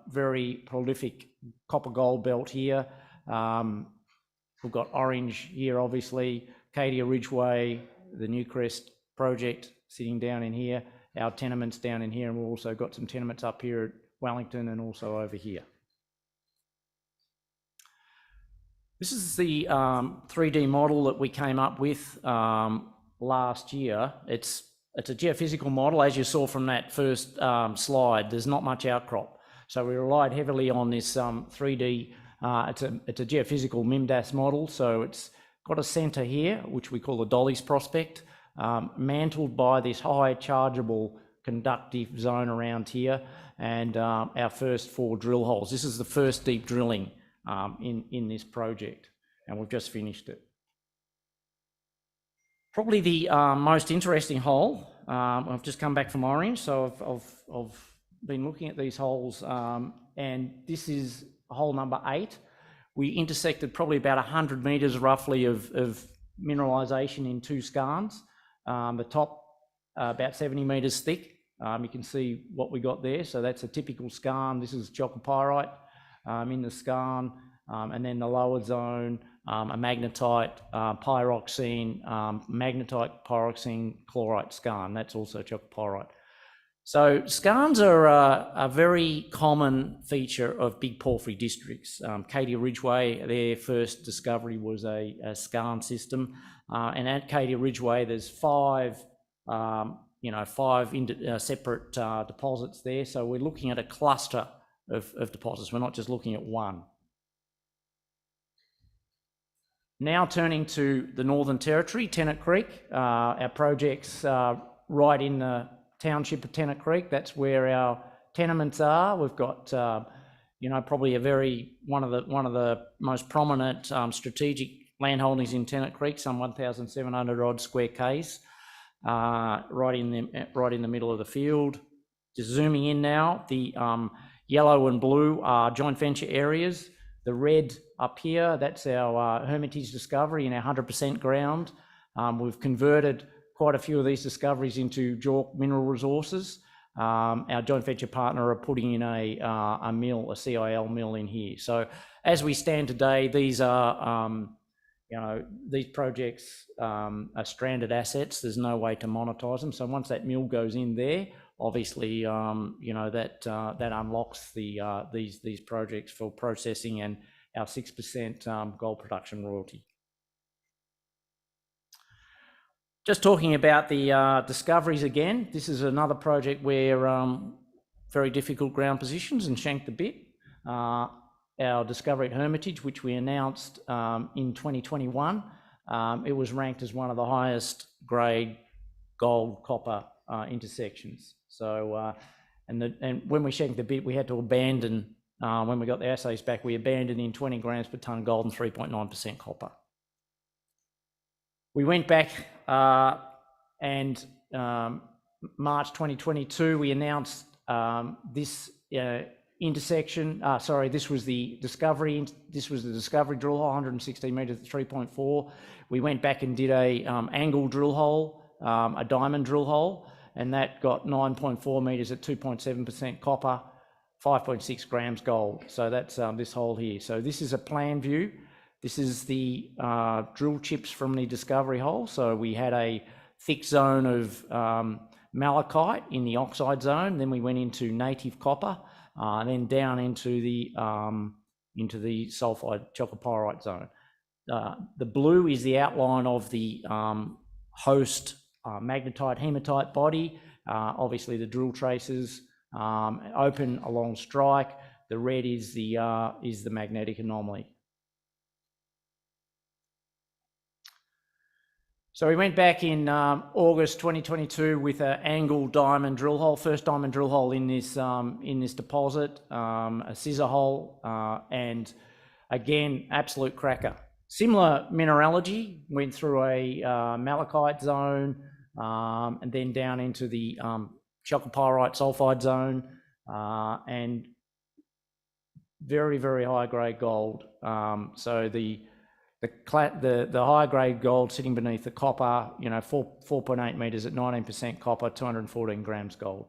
very prolific copper gold belt here. We've got Orange here, obviously, Cadia Ridgeway, the Newcrest project sitting down in here, our tenements down in here, and we've also got some tenements up here at Wellington and also over here. This is the 3D model that we came up with last year. It's a geophysical model, as you saw from that first slide. There's not much outcrop, so we relied heavily on this 3D. It's a geophysical MIMDAS model, so it's got a centre here, which we call the Dolly's Prospect, mantled by this high chargeable conductive zone around here, and our first 4 drill holes. This is the first deep drilling in this project, and we've just finished it. Probably the most interesting hole, I've just come back from Orange, so I've been looking at these holes, and this is hole number 8. We intersected probably about 100 metres roughly of mineralisation in 2 skarns. The top about 70 metres thick. You can see what we got there, so that's a typical skarn. This is chalcopyrite in the skarn, and then the lower zone, a magnetite pyroxene, magnetite pyroxene chlorite skarn. That's also chalcopyrite. So skarns are a very common feature of big porphyry districts. Cadia Ridgeway, their first discovery was a skarn system, and at Cadia Ridgeway there's 5 separate deposits there. So we're looking at a cluster of deposits. We're not just looking at one. Now turning to the Northern Territory, Tennant Creek. Our project's right in the township of Tennant Creek. That's where our tenements are. We've got, probably one of the most prominent strategic land holdings in Tennant Creek, some 1,700 odd square k's, right in the middle of the field. Just zooming in now, the yellow and blue are joint venture areas. The red up here, that's our Hermitage discovery in our 100% ground. We've converted quite a few of these discoveries into JORC mineral resources. Our joint venture partner are putting in a mill, a CIL mill in here. So as we stand today, these are, these projects are stranded assets. There's no way to monetize them. So once that mill goes in there, obviously, that unlocks these projects for processing our 6% gold production royalty. Just talking about the discoveries again, this is another project where very difficult ground positions and shanked a bit. Our discovery at Hermitage, which we announced in 2021, it was ranked as one of the highest grade gold copper intersections. So, and when we shanked the bit, we had to abandon, when we got the assays back, we abandoned in 20 grams per tonne gold and 3.9% copper. We went back and March 2022, we announced this intersection. Sorry, this was the discovery. This was the discovery drill hole, 116 metres at 3.4. We went back and did a angle drill hole, a diamond drill hole, and that got 9.4 metres at 2.7% copper, 5.6 grams gold. So that's this hole here. So this is a plan view. This is the drill chips from the discovery hole. So we had a thick zone of malachite in the oxide zone. Then we went into native copper, and then down into the sulfide chalcopyrite zone. The blue is the outline of the host magnetite hematite body. Obviously the drill traces open along strike. The red is the magnetic anomaly. So we went back in August 2022 with an angle diamond drill hole, first diamond drill hole in this deposit, a scissor hole, and again, absolute cracker. Similar mineralogy, went through a malachite zone, and then down into the chalcopyrite sulfide zone, and very, very high grade gold. So the high grade gold sitting beneath the copper, 4.8 metres at 19% copper, 214 grams gold.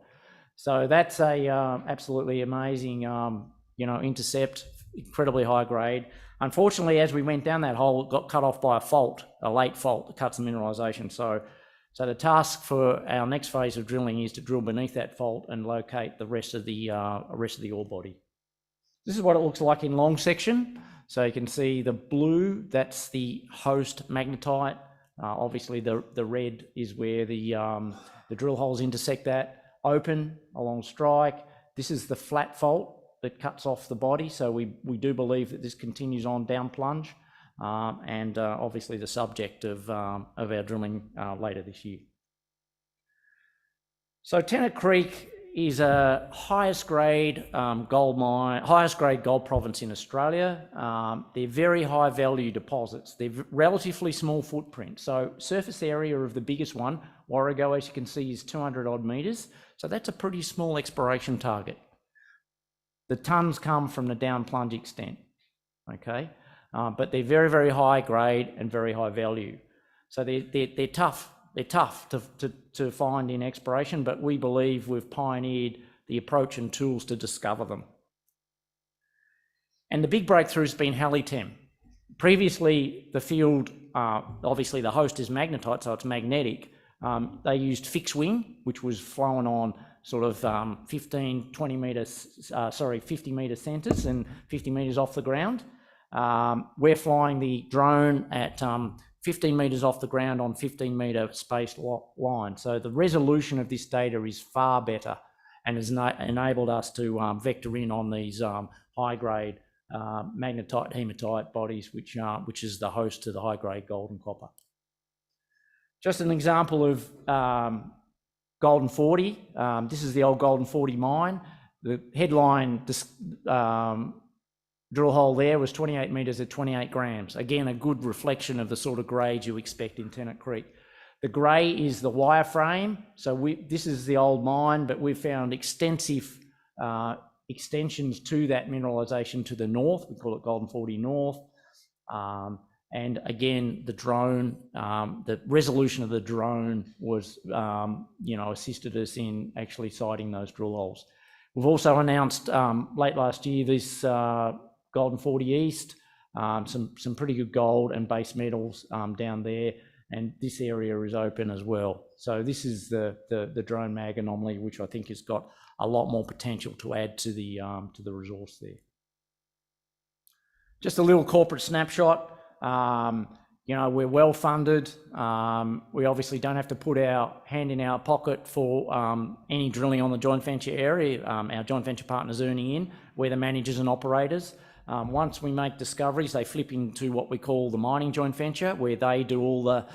So that's a absolutely amazing, intercept, incredibly high grade. Unfortunately, as we went down that hole, it got cut off by a late fault that cuts the mineralisation. So the task for our next phase of drilling is to drill beneath that fault and locate the rest of the ore body. This is what it looks like in long section. So you can see the blue, that's the host magnetite. Obviously the red is where the drill holes intersect that, open along strike. This is the flat fault that cuts off the body. So we do believe that this continues on down plunge, and obviously the subject of our drilling later this year. So Tennant Creek is a highest grade gold mine, highest grade gold province in Australia. They're very high value deposits. They're relatively small footprint. So surface area of the biggest one, Warrego, as you can see, is 200 odd metres. So that's a pretty small exploration target. The tonnes come from the down plunge extent, okay? But they're very, very high grade and very high value. So they're tough. They're tough to find in exploration, but we believe we've pioneered the approach and tools to discover them. And the big breakthrough has been Halitem. Previously, the field, obviously the host is magnetite, so it's magnetic. They used fixed wing, which was flown on sort of 50 metre centres and 50 metres off the ground. We're flying the drone at 15 metres off the ground on 15 metre spaced line. So the resolution of this data is far better and has enabled us to vector in on these high grade magnetite hematite bodies, which is the host to the high grade gold and copper. Just an example of Golden 40. This is the old Golden 40 mine. The headline drill hole there was 28 metres at 28 grams. Again, a good reflection of the sort of grades you expect in Tennant Creek. The grey is the wireframe. So this is the old mine, but we've found extensive extensions to that mineralisation to the north. We call it Golden 40 North. And again, the drone, the resolution of the drone was, assisted us in actually sighting those drill holes. We've also announced late last year this Golden 40 East, some pretty good gold and base metals down there, and this area is open as well. So this is the drone mag anomaly, which I think has got a lot more potential to add to the resource there. Just a little corporate snapshot. You know, we're well funded. We obviously don't have to put our hand in our pocket for any drilling on the joint venture area. Our joint venture partners earning in. We're the managers and operators. Once we make discoveries, they flip into what we call the mining joint venture, where they do all the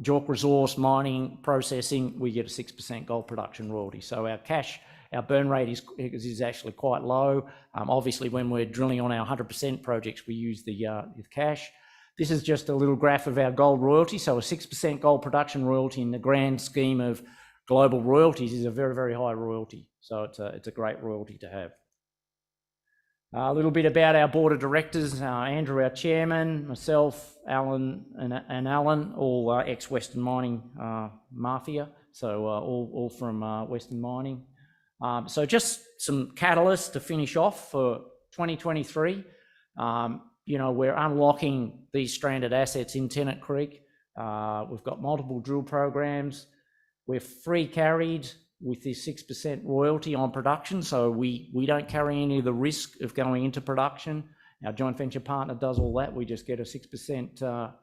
JORC resource mining processing. We get a 6% gold production royalty. So our burn rate is actually quite low. Obviously, when we're drilling on our 100% projects, we use the cash. This is just a little graph of our gold royalty. So a 6% gold production royalty in the grand scheme of global royalties is a very, very high royalty. So it's a great royalty to have. A little bit about our board of directors. Andrew, our chairman, myself, Alan and Alan, all ex-Western Mining Mafia. So all from Western Mining. So just some catalysts to finish off for 2023. You know, we're unlocking these stranded assets in Tennant Creek. We've got multiple drill programs. We're free carried with this 6% royalty on production, so we don't carry any of the risk of going into production. Our joint venture partner does all that. We just get a 6%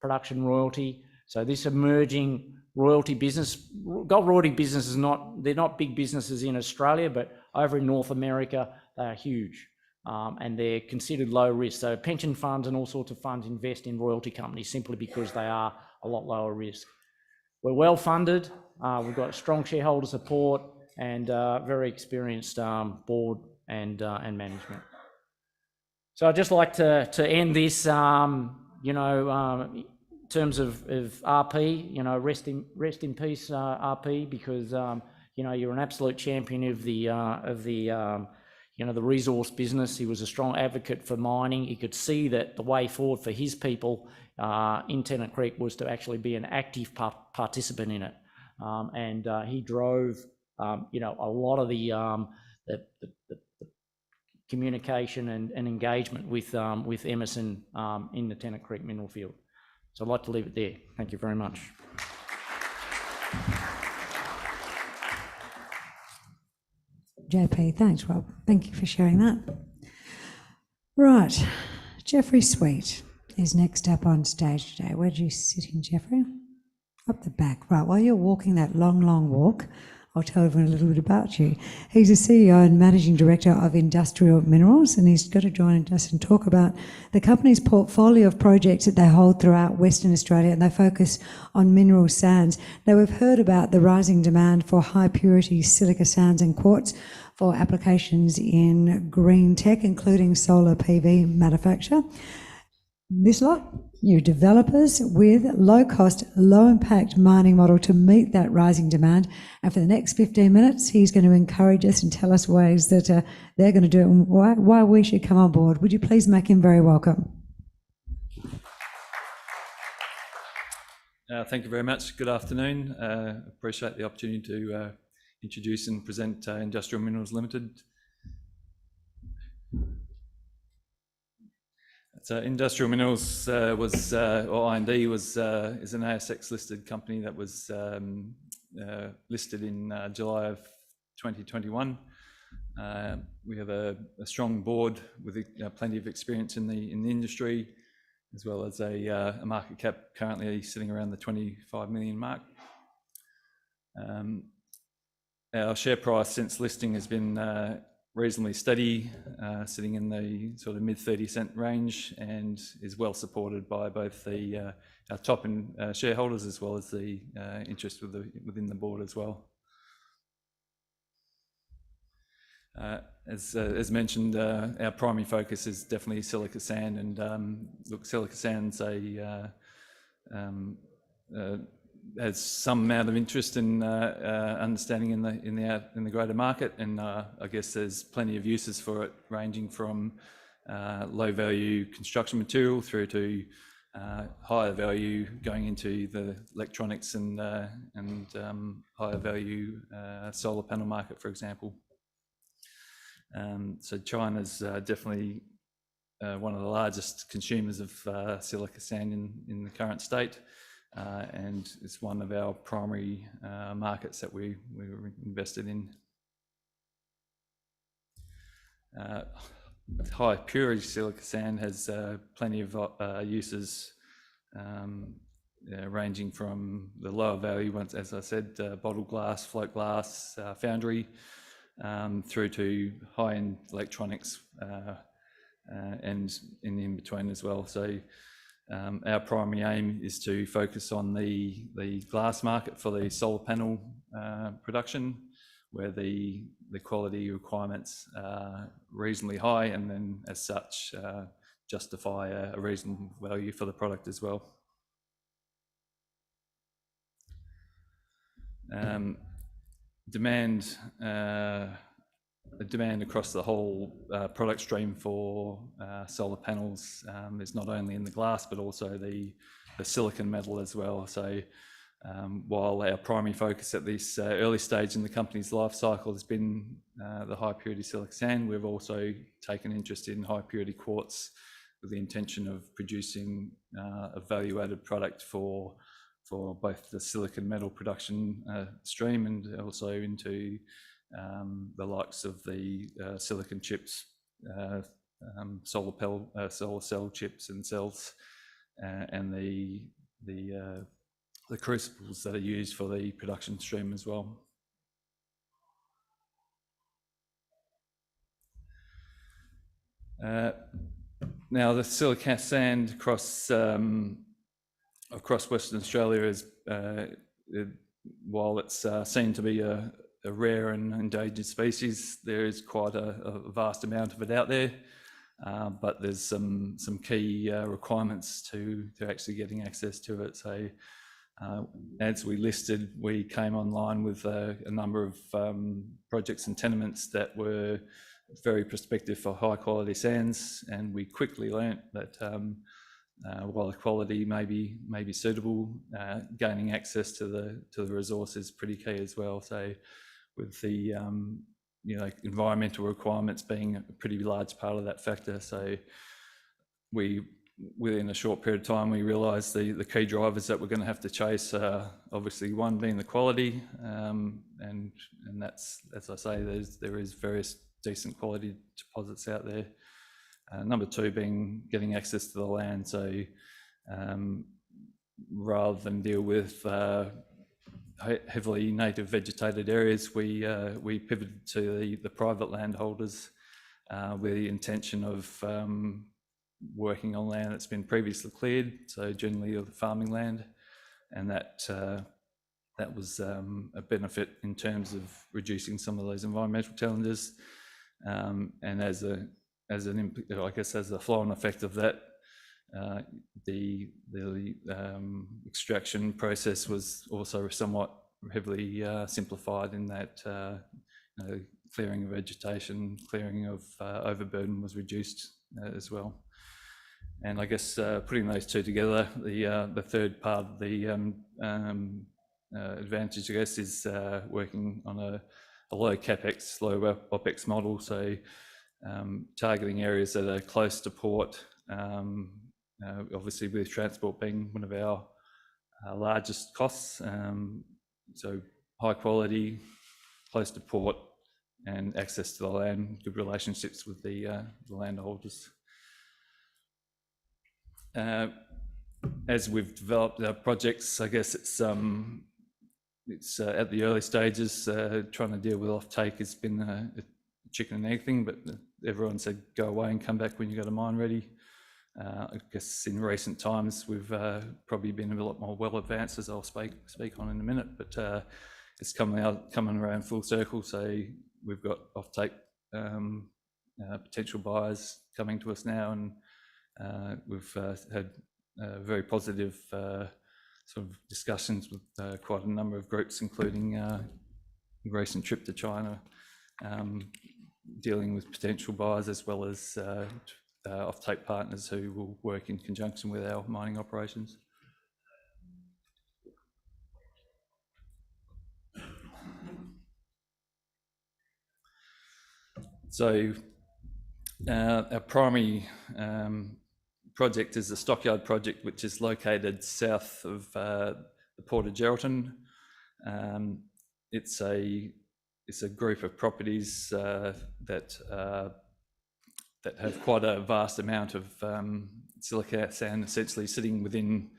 production royalty. So this emerging royalty business, gold royalty business they're not big businesses in Australia, but over in North America, they are huge. And they're considered low risk. So pension funds and all sorts of funds invest in royalty companies simply because they are a lot lower risk. We're well funded. We've got strong shareholder support and very experienced board and management. So I'd just like to end this, you know, in terms of RP, you know, rest in peace, RP, because you know, you're an absolute champion of the you know, the resource business. He was a strong advocate for mining. He could see that the way forward for his people in Tennant Creek was to actually be an active participant in it. And he drove, you know, a lot of the communication and engagement with Emerson in the Tennant Creek mineral field. So I'd like to leave it there. Thank you very much. JP, thanks, Rob. Thank you for sharing that. Right, Jeffrey Sweet is next up on stage today. Where do you sit in, Jeffrey? Up the back. Right, while you're walking that long, long walk, I'll tell everyone a little bit about you. He's a CEO and Managing Director of Industrial Minerals, and he's got to join us and talk about the company's portfolio of projects that they hold throughout Western Australia, and they focus on mineral sands. Now, we've heard about the rising demand for high purity silica sands and quartz for applications in green tech, including solar PV manufacture. This lot, you developers with low-cost, low-impact mining model to meet that rising demand. And for the next 15 minutes, he's going to encourage us and tell us ways that they're going to do it and why we should come on board. Would you please make him very welcome? Thank you very much. Good afternoon. Appreciate the opportunity to introduce and present Industrial Minerals Ltd. So Industrial Minerals was, or IND was, is an ASX listed company that was listed in July of 2021. We have a strong board with plenty of experience in the industry, as well as a market cap currently sitting around the 25 million mark. Our share price since listing has been reasonably steady, sitting in the sort of mid 30-cent range, and is well supported by both the our top shareholders as well as the interest within the board as well. As mentioned, our primary focus is definitely silica sand, and look, silica sand's has some amount of interest in understanding in the greater market, and I guess there's plenty of uses for it, ranging from low value construction material through to higher value going into the electronics and higher value solar panel market, for example. So China's definitely one of the largest consumers of silica sand in the current state. And it's one of our primary markets that we were invested in. high purity silica sand has plenty of uses, ranging from the lower value ones, as I said, bottle glass, float glass, foundry, through to high-end electronics and in between as well. So our primary aim is to focus on the glass market for the solar panel production, where the quality requirements are reasonably high, and then as such justify a reasonable value for the product as well. Demand across the whole product stream for solar panels is not only in the glass but also the silicon metal as well. So while our primary focus at this early stage in the company's life cycle has been the high purity silica sand, we've also taken interest in high purity quartz with the intention of producing a value added product for both the silicon metal production stream and also into the likes of the silicon chips, solar cell chips and cells, and the crucibles that are used for the production stream as well. Now, the silica sand across Western Australia is, while it's seen to be a rare and endangered species, there is quite a vast amount of it out there. But there's some key requirements to actually getting access to it. So as we listed, we came online with a number of projects and tenements that were very prospective for high quality sands, and we quickly learnt that while the quality may be suitable, gaining access to the resource is pretty key as well. So with the environmental requirements being a pretty large part of that factor, so within a short period of time we realised the key drivers that we're going to have to chase, obviously one being the quality, and that's, as I say, there is various decent quality deposits out there. Number two being getting access to the land. So rather than deal with heavily native vegetated areas, we pivoted to the private landholders with the intention of working on land that's been previously cleared, so generally the farming land, and that was a benefit in terms of reducing some of those environmental challenges, and as a flow-on effect of that, the extraction process was also somewhat heavily simplified in that clearing of vegetation, clearing of overburden was reduced as well. And I guess putting those two together, the third part of the advantage, I guess, is working on a low capex, low opex model. So targeting areas that are close to port, obviously with transport being one of our largest costs. So high quality, close to port, and access to the land, good relationships with the landholders. As we've developed our projects, I guess it's at the early stages, trying to deal with offtake has been a chicken and egg thing, but everyone said go away and come back when you got a mine ready. I guess in recent times we've probably been a lot more well advanced, as I'll speak on in a minute, but it's coming around full circle. So we've got offtake potential buyers coming to us now, and we've had very positive sort of discussions with quite a number of groups, including a recent trip to China, dealing with potential buyers as well as offtake partners who will work in conjunction with our mining operations. So our primary project is the Stockyard project, which is located south of the Port of Geraldton. It's a group of properties that are that have quite a vast amount of silica sand essentially sitting within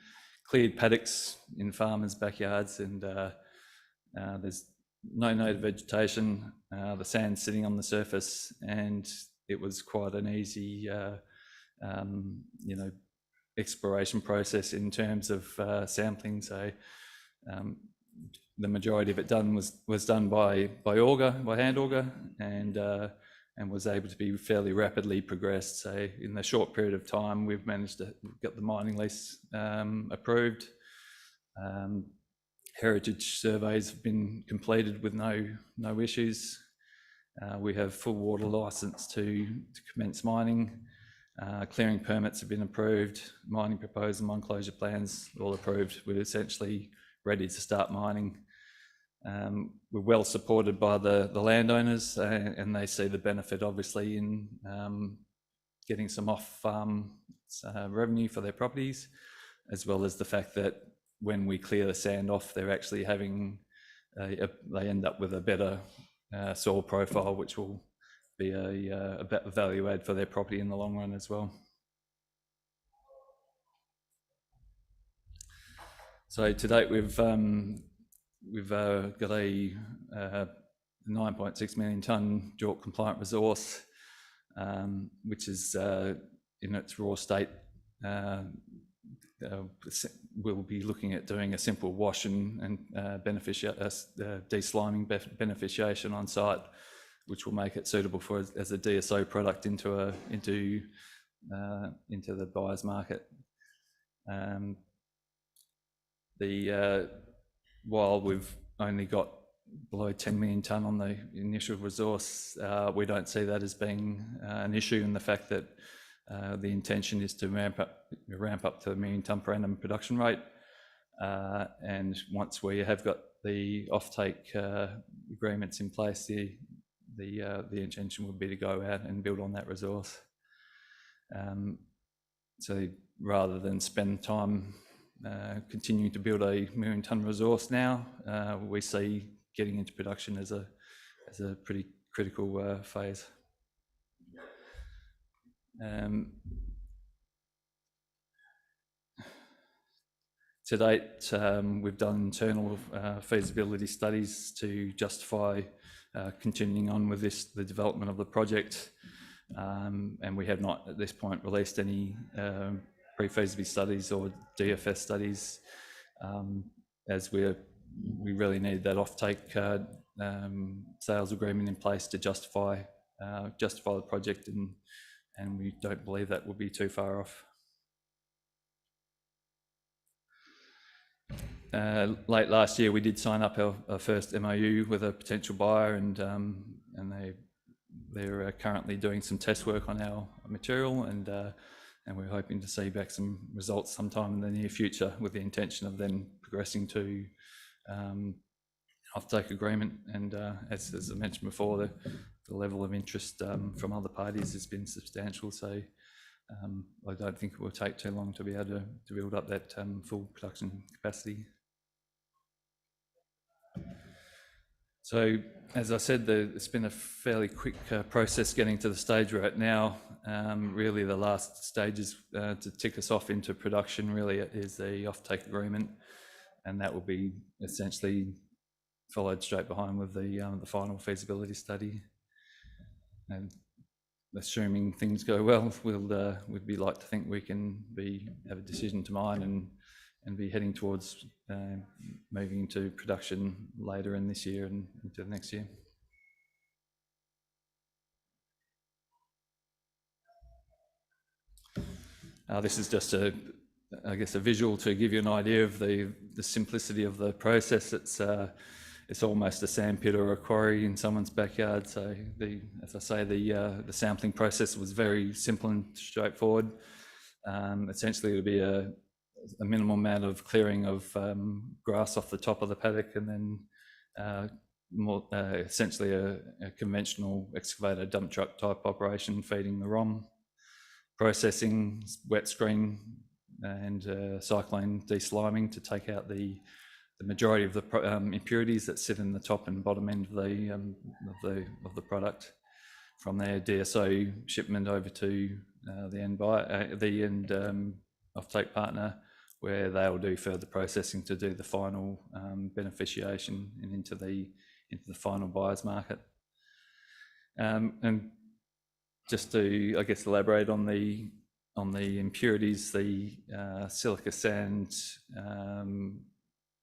cleared paddocks in farmers' backyards, and there's no native vegetation, the sand's sitting on the surface, and it was quite an easy exploration process in terms of sampling. So the majority of it was done by hand auger, and was able to be fairly rapidly progressed. So in the short period of time, we've managed to get the mining lease approved. Heritage surveys have been completed with no issues. We have full water licence to commence mining. Clearing permits have been approved. Mining proposal, mine closure plans all approved. We're essentially ready to start mining. We're well supported by the landowners, and they see the benefit obviously in getting some off-farm revenue for their properties, as well as the fact that when we clear the sand off, they're actually having, they end up with a better soil profile, which will be a value add for their property in the long run as well. So to date, we've got a 9.6 million tonne JORC compliant resource, which is in its raw state. We'll be looking at doing a simple wash and desliming beneficiation on site, which will make it suitable for as a DSO product into the buyer's market. While we've only got below 10 million tonne on the initial resource, we don't see that as being an issue, in the fact that the intention is to ramp up to a million tonne per annum production rate, and once we have got the offtake agreements in place, the intention would be to go out and build on that resource. So rather than spend time continuing to build a million tonne resource now, we see getting into production as a pretty critical phase. To date, we've done internal feasibility studies to justify continuing on with the development of the project, and we have not at this point released any pre-feasibility studies or DFS studies, as we really need that offtake sales agreement in place to justify the project, and we don't believe that will be too far off. Late last year, we did sign up our first MOU with a potential buyer, and they're currently doing some test work on our material, and we're hoping to see back some results sometime in the near future, with the intention of then progressing to offtake agreement. And as I mentioned before, the level of interest from other parties has been substantial, so I don't think it will take too long to be able to build up that full production capacity. So, as I said, it's been a fairly quick process getting to the stage we're at now. Really, the last stages to tick us off into production really is the offtake agreement, and that will be essentially followed straight behind with the final feasibility study. And assuming things go well, we'd be like to think we can have a decision to mine and be heading towards moving into production later in this year and into the next year. This is just a visual to give you an idea of the simplicity of the process. It's almost a sandpit or a quarry in someone's backyard. So as I say, the sampling process was very simple and straightforward. Essentially, it would be a minimal amount of clearing of grass off the top of the paddock, and then essentially a conventional excavator dump truck type operation feeding the ROM, processing, wet screen, and cyclone desliming to take out the majority of the impurities that sit in the top and bottom end of the product. from their DSO shipment over to the end offtake partner, where they'll do further processing to do the final beneficiation and into the final buyer's market. And just to, I guess, elaborate on the impurities, the silica sand,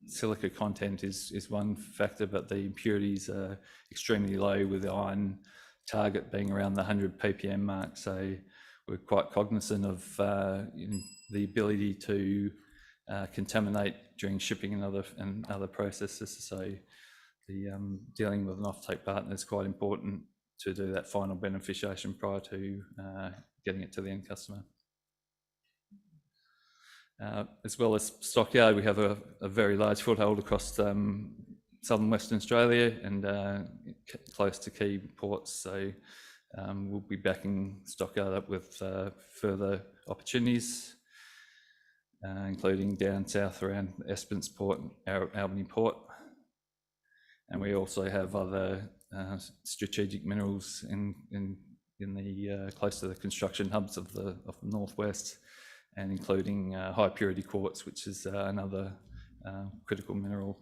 silica content is one factor, but the impurities are extremely low, with the iron target being around the 100 ppm mark. So we're quite cognizant of the ability to contaminate during shipping and other processes. So the dealing with an offtake partner is quite important to do that final beneficiation prior to getting it to the end customer. As well as stockyard, we have a very large foothold across southern Western Australia and close to key ports. So we'll be backing stockyard up with further opportunities, including down south around Esperance Port, Albany Port. And we also have other strategic minerals in the close to the construction hubs of the northwest, and including high purity quartz, which is another critical mineral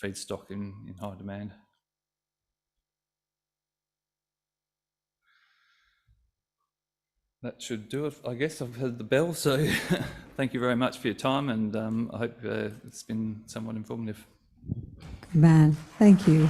feedstock in high demand. That should do it. I guess I've heard the bell, so thank you very much for your time, and I hope it's been somewhat informative. Good man, thank you.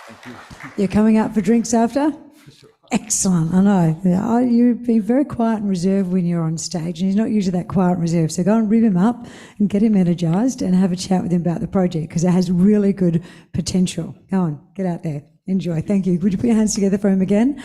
Thank you. You're coming up for drinks after? For sure. Excellent, I know. You've been very quiet and reserved when you're on stage, and he's not usually that quiet and reserved. So go and rib him up and get him energised and have a chat with him about the project, because it has really good potential. Go on, get out there, enjoy. Thank you. Would you put your hands together for him again?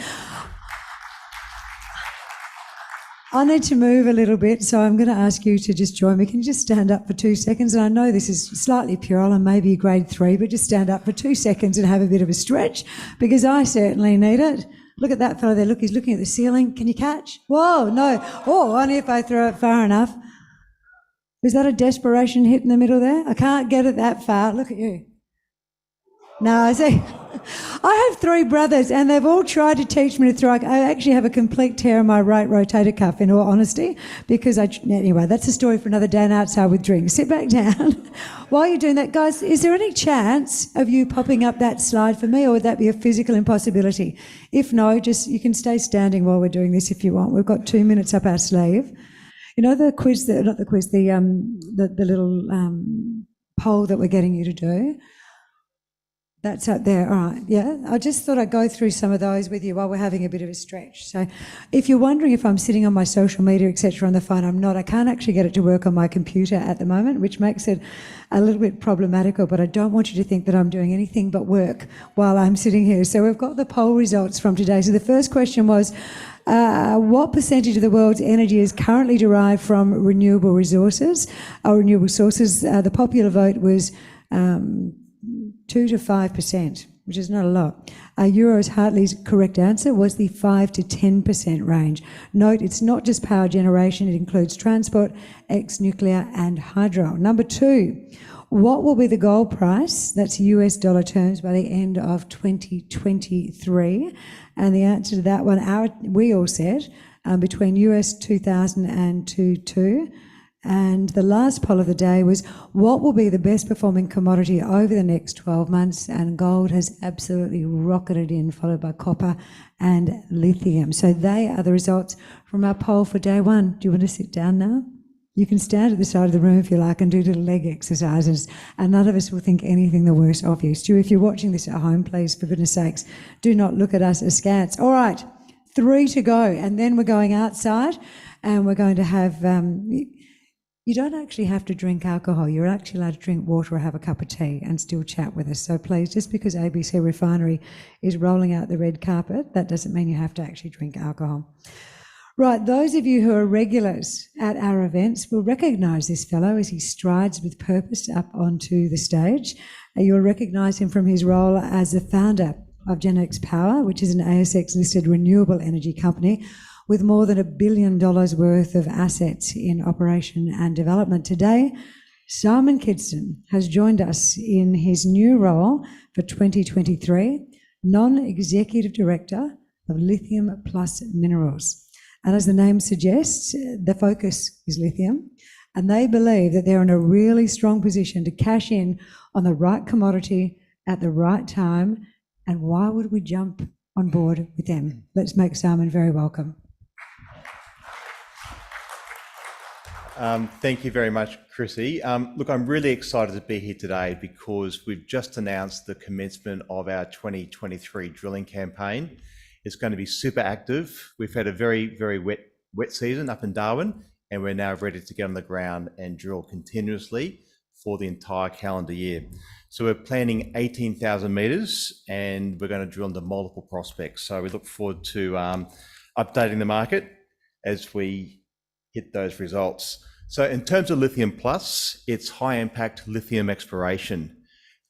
I need to move a little bit, so I'm going to ask you to just join me. Can you just stand up for 2 seconds? And I know this is slightly puerile and maybe grade 3, but just stand up for 2 seconds and have a bit of a stretch, because I certainly need it. Look at that fellow there. Look, he's looking at the ceiling. Can you catch? Whoa, no. Oh, only if I throw it far enough. Is that a desperation hit in the middle there? I can't get it that far. Look at you. No, I see. I have 3 brothers and they've all tried to teach me to throw. I actually have a complete tear in my right rotator cuff, in all honesty, because anyway, that's a story for another day and outside with drinks. Sit back down. While you're doing that, guys, is there any chance of you popping up that slide for me, or would that be a physical impossibility? If no, just you can stay standing while we're doing this if you want. We've got 2 minutes up our sleeve. You know the quiz, the little poll that we're getting you to do? That's up there, all right, yeah. I just thought I'd go through some of those with you while we're having a bit of a stretch. So if you're wondering if I'm sitting on my social media, etc. on the phone, I'm not. I can't actually get it to work on my computer at the moment, which makes it a little bit problematical, but I don't want you to think that I'm doing anything but work while I'm sitting here. So we've got the poll results from today. So the first question was, what percentage of the world's energy is currently derived from renewable resources or renewable sources? The popular vote was 2 to 5%, which is not a lot. Euros Hartley's correct answer was the 5 to 10% range. Note, it's not just power generation, it includes transport, ex-nuclear and hydro. Number 2, what will be the gold price, that's US dollar terms, by the end of 2023? And the answer to that one, we all said between US 2000 and 22. And the last poll of the day was, what will be the best performing commodity over the next 12 months? And gold has absolutely rocketed in, followed by copper and lithium. So they are the results from our poll for day 1. Do you want to sit down now? You can stand at the side of the room if you like and do little leg exercises, and none of us will think anything the worse of you. Stu, if you're watching this at home, please, for goodness sakes, do not look at us askance. All right, 3 to go, and then we're going outside and we're going to have... You don't actually have to drink alcohol. You're actually allowed to drink water or have a cup of tea and still chat with us. So please, just because ABC Refinery is rolling out the red carpet, that doesn't mean you have to actually drink alcohol. Right, those of you who are regulars at our events will recognise this fellow as he strides with purpose up onto the stage. You'll recognise him from his role as the founder of Genex Power, which is an ASX-listed renewable energy company with more than $1 billion worth of assets in operation and development. Today, Simon Kidston has joined us in his new role for 2023 non-executive director of Lithium Plus Minerals. And as the name suggests, the focus is lithium, and they believe that they're in a really strong position to cash in on the right commodity at the right time. And why would we jump on board with them? Let's make Simon very welcome. Thank you very much, Chrissy. Look, I'm really excited to be here today because we've just announced the commencement of our 2023 drilling campaign. It's going to be super active. We've had a very, very wet season up in Darwin, and we're now ready to get on the ground and drill continuously for the entire calendar year. So we're planning 18,000 metres, and we're going to drill into multiple prospects. So we look forward to updating the market as we hit those results. So in terms of Lithium Plus, it's high impact lithium exploration.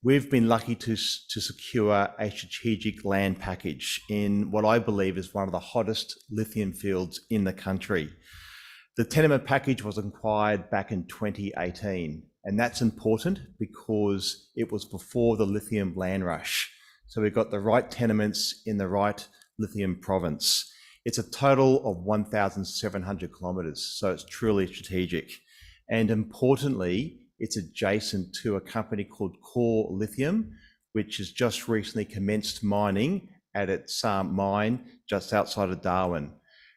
We've been lucky to secure a strategic land package in what I believe is one of the hottest lithium fields in the country. The tenement package was acquired back in 2018, and that's important because it was before the lithium land rush. So we've got the right tenements in the right lithium province. It's a total of 1,700 kilometres, so it's truly strategic. And importantly, it's adjacent to a company called Core Lithium, which has just recently commenced mining at its mine just outside of Darwin.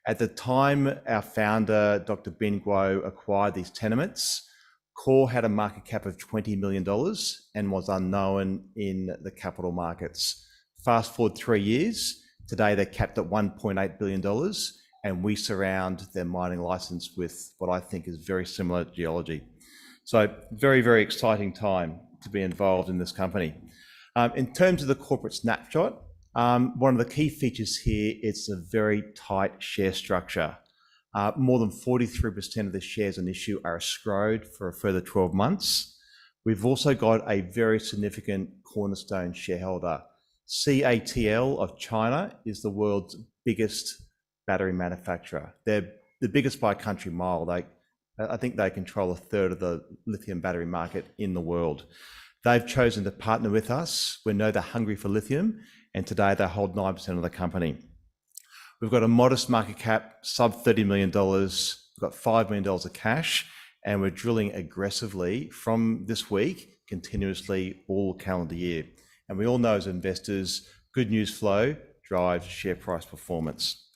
At the time our founder, Dr. Ben Guo, acquired these tenements, Core had a market cap of $20 million and was unknown in the capital markets. Fast forward 3 years, today they're capped at $1.8 billion, and we surround their mining license with what I think is very similar geology. So very, very exciting time to be involved in this company. In terms of the corporate snapshot, one of the key features here is a very tight share structure. More than 43% of the shares on issue are escrowed for a further 12 months. We've also got a very significant cornerstone shareholder. CATL of China is the world's biggest battery manufacturer. They're the biggest by a country mile. I think they control a third of the lithium battery market in the world. They've chosen to partner with us. We know they're hungry for lithium, and today they hold 9% of the company. We've got a modest market cap, sub $30 million. We've got $5 million of cash, and we're drilling aggressively from this week, continuously all calendar year. And we all know as investors, good news flow drives share price performance.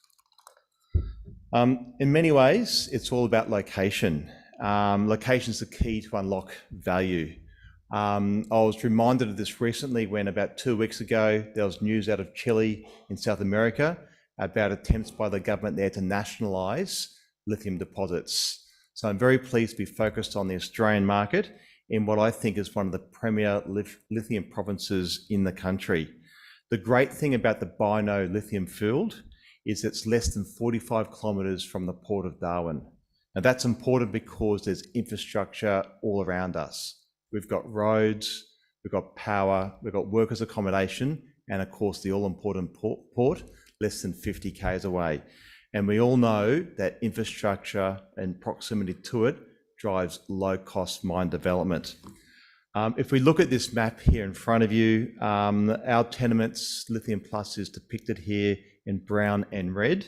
In many ways, it's all about location. Location is the key to unlock value. I was reminded of this recently when about 2 weeks ago, there was news out of Chile in South America about attempts by the government there to nationalise lithium deposits. So I'm very pleased to be focused on the Australian market in what I think is one of the premier lithium provinces in the country. The great thing about the Bino lithium field is it's less than 45 kilometres from the port of Darwin. Now that's important because there's infrastructure all around us. We've got roads, we've got power, we've got workers' accommodation, and of course the all-important port less than 50 k's away. And we all know that infrastructure and proximity to it drives low-cost mine development. If we look at this map here in front of you, our tenements, Lithium Plus, is depicted here in brown and red,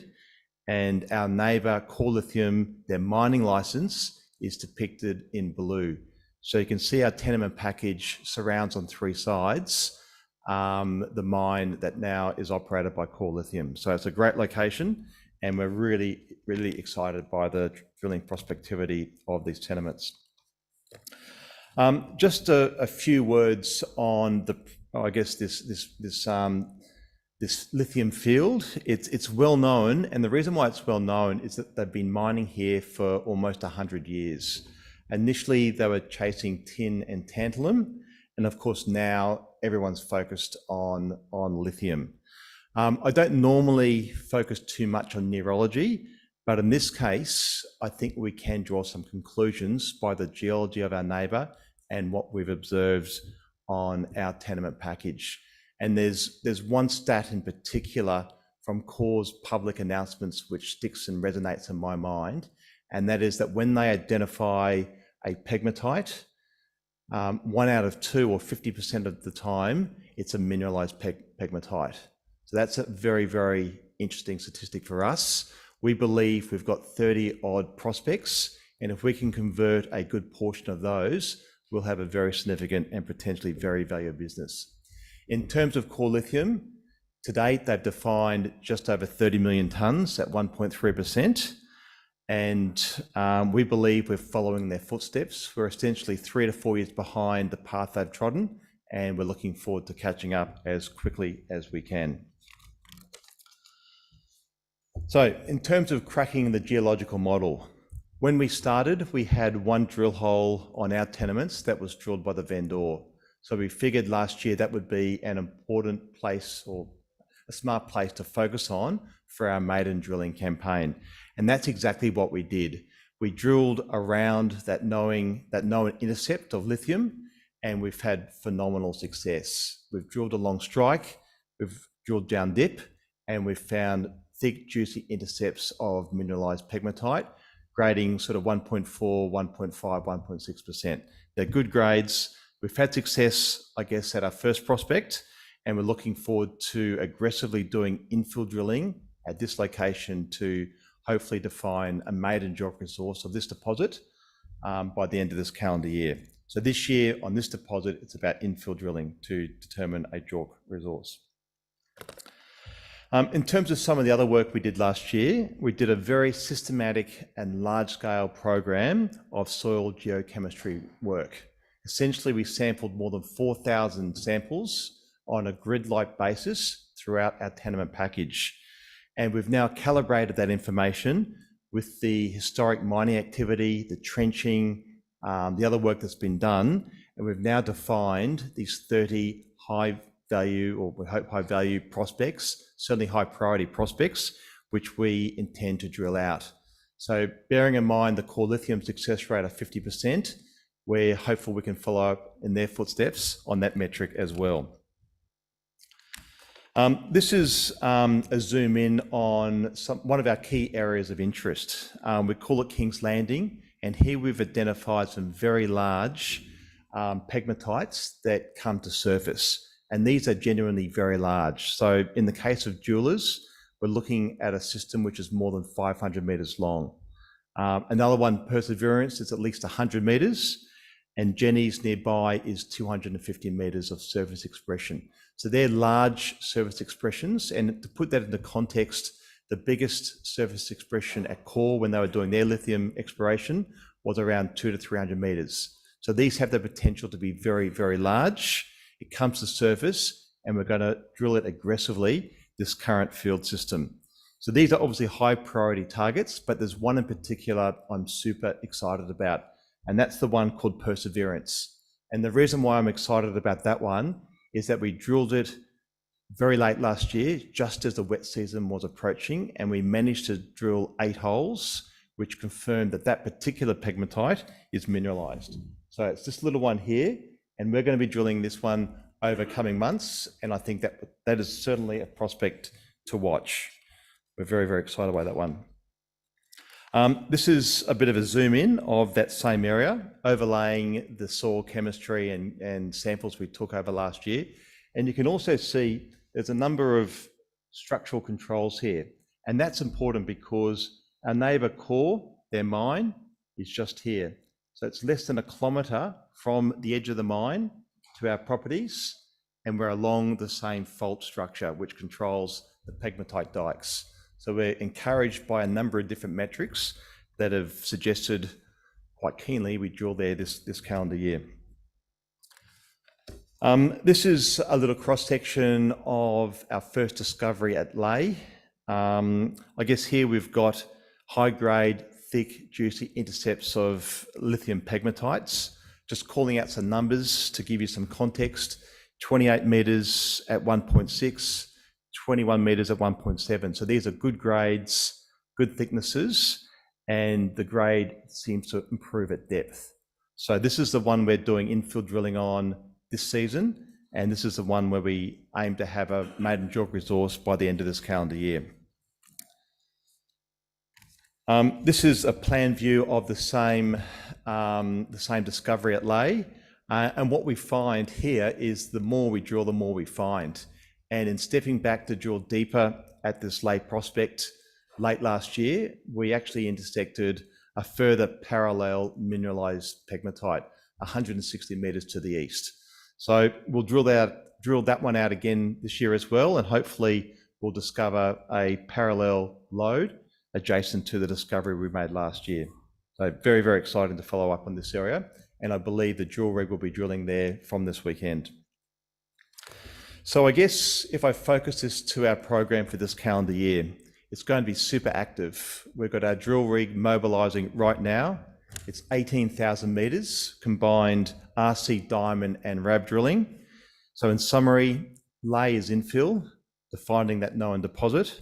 and our neighbour, Core Lithium, their mining licence is depicted in blue. So you can see our tenement package surrounds on 3 sides the mine that now is operated by Core Lithium. So it's a great location, and we're really, really excited by the drilling prospectivity of these tenements. Just a few words on this lithium field. It's well known, and the reason why it's well known is that they've been mining here for almost 100 years. Initially, they were chasing tin and tantalum, and of course now everyone's focused on lithium. I don't normally focus too much on neurology, but in this case, I think we can draw some conclusions by the geology of our neighbour and what we've observed on our tenement package. And there's one stat in particular from Core's public announcements which sticks and resonates in my mind, and that is that when they identify a pegmatite, 1 out of 2 or 50% of the time, it's a mineralized pegmatite. So that's a very, very interesting statistic for us. We believe we've got 30 odd prospects, and if we can convert a good portion of those, we'll have a very significant and potentially very valuable business. In terms of core lithium, to date, they've defined just over 30 million tonnes at 1.3%. And we believe we're following their footsteps. We're essentially 3 to 4 years behind the path they've trodden, and we're looking forward to catching up as quickly as we can. So in terms of cracking the geological model, when we started, we had one drill hole on our tenements that was drilled by the vendor. So we figured last year that would be an important place or a smart place to focus on for our maiden drilling campaign. And that's exactly what we did. We drilled around that known intercept of lithium, and we've had phenomenal success. We've drilled along strike, we've drilled down dip, and we've found thick, juicy intercepts of mineralized pegmatite, grading sort of 1.4, 1.5, 1.6%. They're good grades. We've had success, I guess, at our first prospect, and we're looking forward to aggressively doing infill drilling at this location to hopefully define a maiden JORC resource of this deposit by the end of this calendar year. So this year on this deposit, it's about infill drilling to determine a JORC resource. In terms of some of the other work we did last year, we did a very systematic and large-scale program of soil geochemistry work. Essentially, we sampled more than 4,000 samples on a grid-like basis throughout our tenement package. And we've now calibrated that information with the historic mining activity, the trenching, the other work that's been done, and we've now defined these 30 high value, or we hope high value prospects, certainly high priority prospects, which we intend to drill out. So bearing in mind the core lithium success rate of 50%, we're hopeful we can follow up in their footsteps on that metric as well. This is a zoom in on one of our key areas of interest. We call it King's Landing, and here we've identified some very large pegmatites that come to surface. And these are genuinely very large. So in the case of Jewelers, we're looking at a system which is more than 500 metres long. Another one, Perseverance, is at least 100 metres, and Jenny's nearby is 250 metres of surface expression. So they're large surface expressions, and to put that into context, the biggest surface expression at Core when they were doing their lithium exploration was around 200 to 300 metres. So these have the potential to be very, very large. It comes to surface, and we're going to drill it aggressively, this current field system. So these are obviously high priority targets, but there's one in particular I'm super excited about, and that's the one called Perseverance. And the reason why I'm excited about that one is that we drilled it very late last year, just as the wet season was approaching, and we managed to drill 8 holes, which confirmed that that particular pegmatite is mineralized. So it's this little one here, and we're going to be drilling this one over coming months, and I think that is certainly a prospect to watch. We're very, very excited by that one. This is a bit of a zoom in of that same area, overlaying the soil chemistry and samples we took over last year. And you can also see there's a number of structural controls here. And that's important because our neighbour Core, their mine, is just here. So it's less than 1 kilometre from the edge of the mine to our properties, and we're along the same fault structure which controls the pegmatite dikes. So we're encouraged by a number of different metrics that have suggested quite keenly we drill there this calendar year. This is a little cross-section of our first discovery at Ley. I guess here we've got high-grade, thick, juicy intercepts of lithium pegmatites. Just calling out some numbers to give you some context. 28 metres at 1.6, 21 metres at 1.7. So these are good grades, good thicknesses, and the grade seems to improve at depth. So this is the one we're doing infill drilling on this season, and this is the one where we aim to have a maiden JORC resource by the end of this calendar year. This is a plan view of the same discovery at Ley. And what we find here is the more we drill, the more we find. And in stepping back to drill deeper at this late prospect late last year, we actually intersected a further parallel mineralized pegmatite 160 meters to the east. So we'll drill that one out again this year as well, and hopefully we'll discover a parallel lode adjacent to the discovery we made last year. So very, very exciting to follow up on this area, and I believe the drill rig will be drilling there from this weekend. So I guess if I focus this to our program for this calendar year, it's going to be super active. We've got our drill rig mobilising right now. It's 18,000 metres combined RC diamond and RAB drilling. So in summary, lay is infill, defining that known deposit.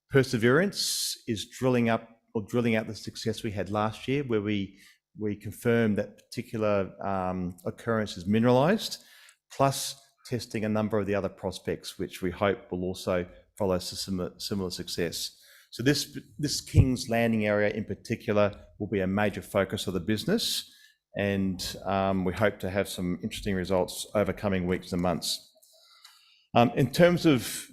Perseverance is drilling out the success we had last year, where we confirmed that particular occurrence is mineralised, plus testing a number of the other prospects, which we hope will also follow similar success. So this King's Landing area in particular will be a major focus of the business, and we hope to have some interesting results over coming weeks and months. In terms of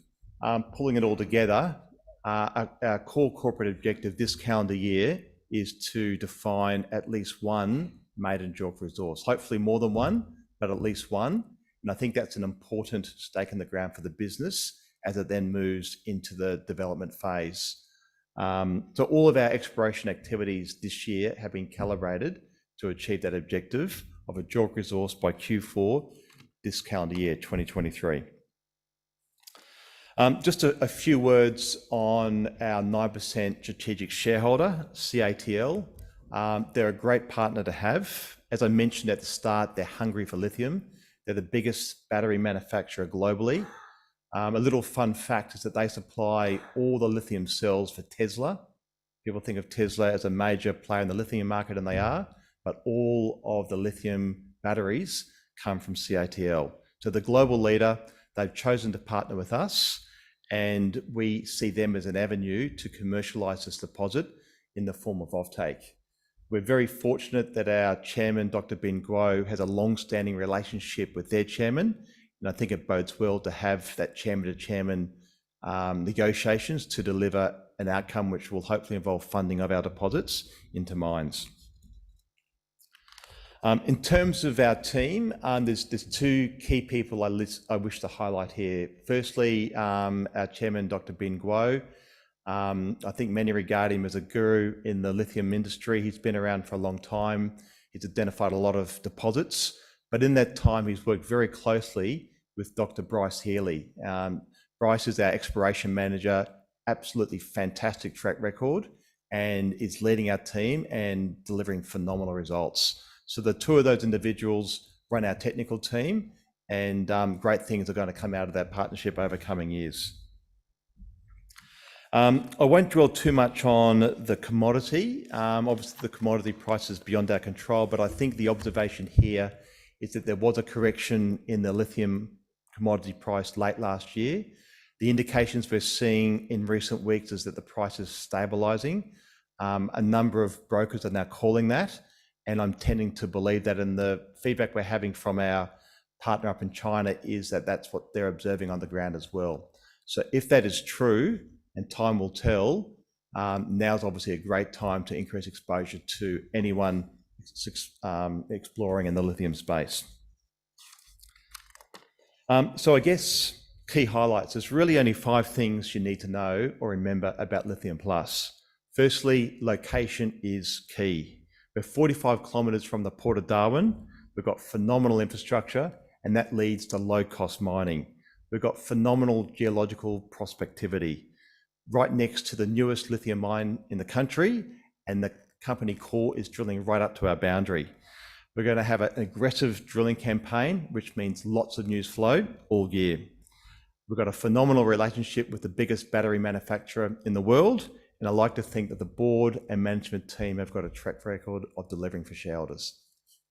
pulling it all together, our core corporate objective this calendar year is to define at least one maiden JORC resource, hopefully more than one, but at least one. And I think that's an important stake in the ground for the business as it then moves into the development phase. So all of our exploration activities this year have been calibrated to achieve that objective of a JORC resource by Q4 this calendar year, 2023. Just a few words on our 9% strategic shareholder, CATL. They're a great partner to have. As I mentioned at the start, they're hungry for lithium. They're the biggest battery manufacturer globally. A little fun fact is that they supply all the lithium cells for Tesla. People think of Tesla as a major player in the lithium market, and they are, but all of the lithium batteries come from CATL. So the global leader, they've chosen to partner with us, and we see them as an avenue to commercialise this deposit in the form of offtake. We're very fortunate that our chairman, Dr. Ben Guo, has a long-standing relationship with their chairman, and I think it bodes well to have that chairman-to-chairman negotiations to deliver an outcome which will hopefully involve funding of our deposits into mines. In terms of our team, there's two key people I wish to highlight here. Firstly, our chairman, Dr. Ben Guo. I think many regard him as a guru in the lithium industry. He's been around for a long time. He's identified a lot of deposits, but in that time, he's worked very closely with Dr. Bryce Healy. Bryce is our exploration manager, absolutely fantastic track record, and is leading our team and delivering phenomenal results. So the two of those individuals run our technical team, and great things are going to come out of that partnership over coming years. I won't dwell too much on the commodity. Obviously, the commodity price is beyond our control, but I think the observation here is that there was a correction in the lithium commodity price late last year. The indications we're seeing in recent weeks is that the price is stabilising. A number of brokers are now calling that, and I'm tending to believe that, and the feedback we're having from our partner up in China is that that's what they're observing on the ground as well. So if that is true, and time will tell, now's obviously a great time to increase exposure to anyone exploring in the lithium space. So I guess key highlights, there's really only 5 things you need to know or remember about Lithium Plus. Firstly, location is key. We're 45 kilometres from the Port of Darwin. We've got phenomenal infrastructure, and that leads to low-cost mining. We've got phenomenal geological prospectivity right next to the newest lithium mine in the country, and the company core is drilling right up to our boundary. We're going to have an aggressive drilling campaign, which means lots of news flow all year. We've got a phenomenal relationship with the biggest battery manufacturer in the world, and I like to think that the board and management team have got a track record of delivering for shareholders.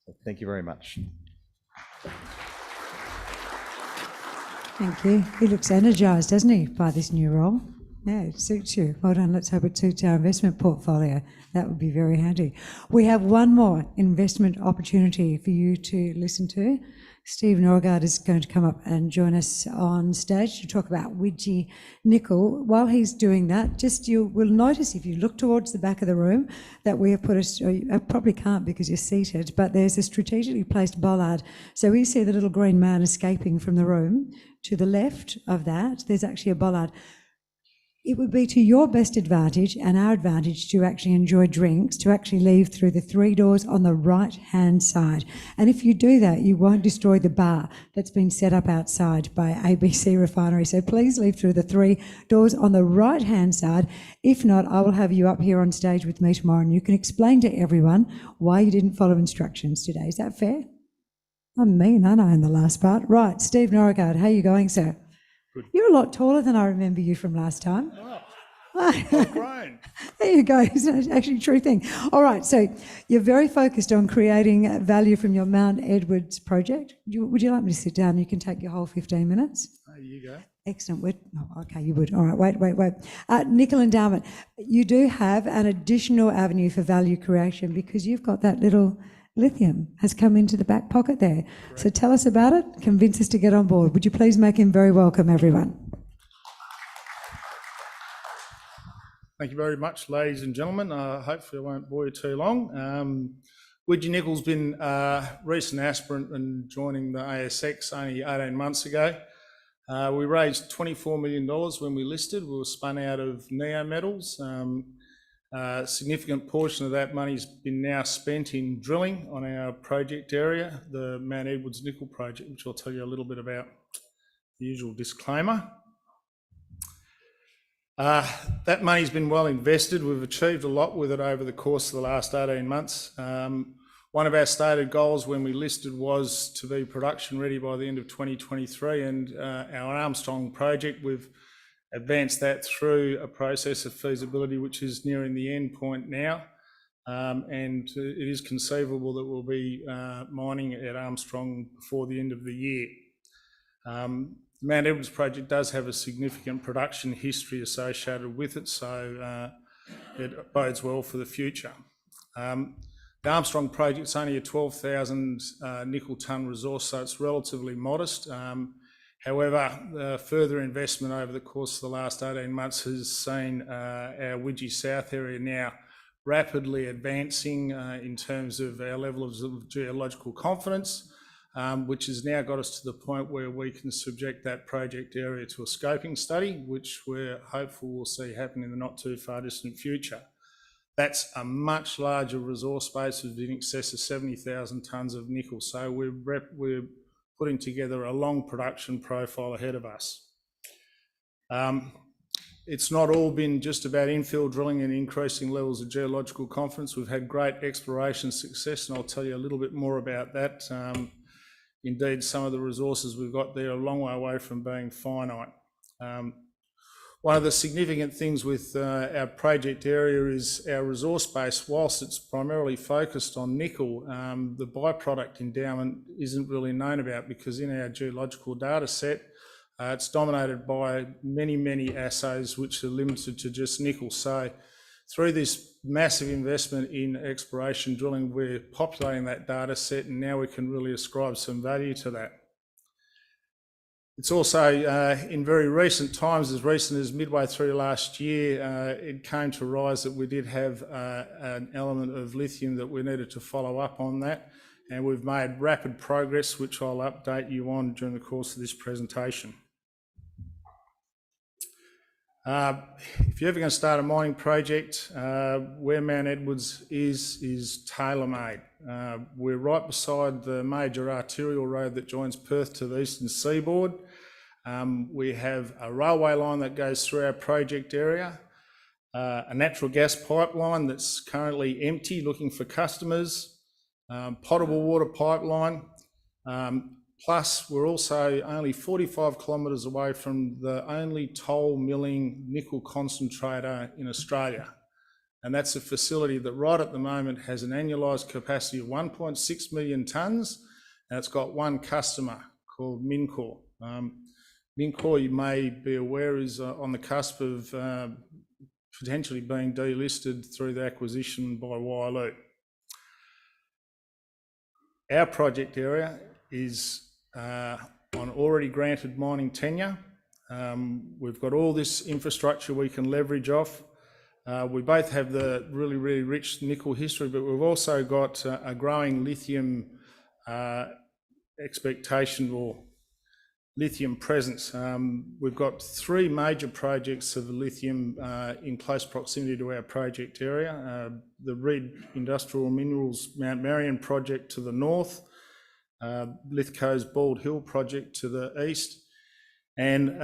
So thank you very much. Thank you. He looks energised, doesn't he, by this new role? Yeah, it suits you. Well done. Let's hope it suits our investment portfolio. That would be very handy. We have one more investment opportunity for you to listen to. Steve Norgard is going to come up and join us on stage to talk about Widgie nickel. While he's doing that, just you will notice if you look towards the back of the room that we have put I probably can't because you're seated, but there's a strategically placed bollard. So we see the little green man escaping from the room. To the left of that, there's actually a bollard. It would be to your best advantage and our advantage to actually enjoy drinks, to actually leave through the 3 doors on the right-hand side. And if you do that, you won't destroy the bar that's been set up outside by ABC Refinery. So please leave through the 3 doors on the right-hand side. If not, I will have you up here on stage with me tomorrow and you can explain to everyone why you didn't follow instructions today. Is that fair? I'm mean, aren't I, in the last part? Right, Steve Norgard, how are you going, sir? Good. You're a lot taller than I remember you from last time. Oh, I've grown. There you go. It's actually a true thing. All right, so you're very focused on creating value from your Mount Edwards project. Would you like me to sit down? You can take your whole 15 minutes. There you go. Excellent. Oh, okay, you would. All right, wait. Nickel endowment. You do have an additional avenue for value creation because you've got that little lithium has come into the back pocket there. Correct. So tell us about it, convince us to get on board. Would you please make him very welcome, everyone? Thank you very much, ladies and gentlemen. Hopefully I won't bore you too long. Widgie Nickel's been a recent aspirant in joining the ASX only 18 months ago. We raised $24 million when we listed. We were spun out of Neo Metals. A significant portion of that money's been now spent in drilling on our project area, the Mount Edwards Nickel project, which I'll tell you a little bit about, the usual disclaimer. That money's been well invested. We've achieved a lot with it over the course of the last 18 months. One of our stated goals when we listed was to be production ready by the end of 2023, and our Armstrong project, we've advanced that through a process of feasibility which is nearing the end point now, and it is conceivable that we'll be mining at Armstrong before the end of the year. The Mount Edwards project does have a significant production history associated with it, so it bodes well for the future. The Armstrong project's only a 12,000 nickel tonne resource, so it's relatively modest. However, further investment over the course of the last 18 months has seen our Widgie South area now rapidly advancing in terms of our level of geological confidence, which has now got us to the point where we can subject that project area to a scoping study, which we're hopeful we'll see happen in the not too far distant future. That's a much larger resource base of in excess of 70,000 tonnes of nickel. So we're putting together a long production profile ahead of us. It's not all been just about infill drilling and increasing levels of geological confidence. We've had great exploration success, and I'll tell you a little bit more about that. Indeed, some of the resources we've got there are a long way away from being finite. One of the significant things with our project area is our resource base. Whilst it's primarily focused on nickel, the byproduct endowment isn't really known about because in our geological data set, it's dominated by many assays which are limited to just nickel. So through this massive investment in exploration drilling, we're populating that data set, and now we can really ascribe some value to that. It's also, in very recent times, as recent as midway through last year, it came to rise that we did have an element of lithium that we needed to follow up on that, and we've made rapid progress, which I'll update you on during the course of this presentation. If you're ever going to start a mining project, where Mount Edwards is tailor-made. We're right beside the major arterial road that joins Perth to the eastern seaboard. We have a railway line that goes through our project area, a natural gas pipeline that's currently empty looking for customers, potable water pipeline, plus we're also only 45 kilometres away from the only toll milling nickel concentrator in Australia. And that's a facility that right at the moment has an annualised capacity of 1.6 million tonnes, and it's got one customer called Mincor. Mincor, you may be aware, is on the cusp of potentially being delisted through the acquisition by Waugh. Our project area is on already granted mining tenure. We've got all this infrastructure we can leverage off. We both have the really, really rich nickel history, but we've also got a growing lithium expectation or lithium presence. We've got 3 major projects of lithium in close proximity to our project area. The Red Industrial Minerals Mount Marion project to the north, Lithgow's Bald Hill project to the east, and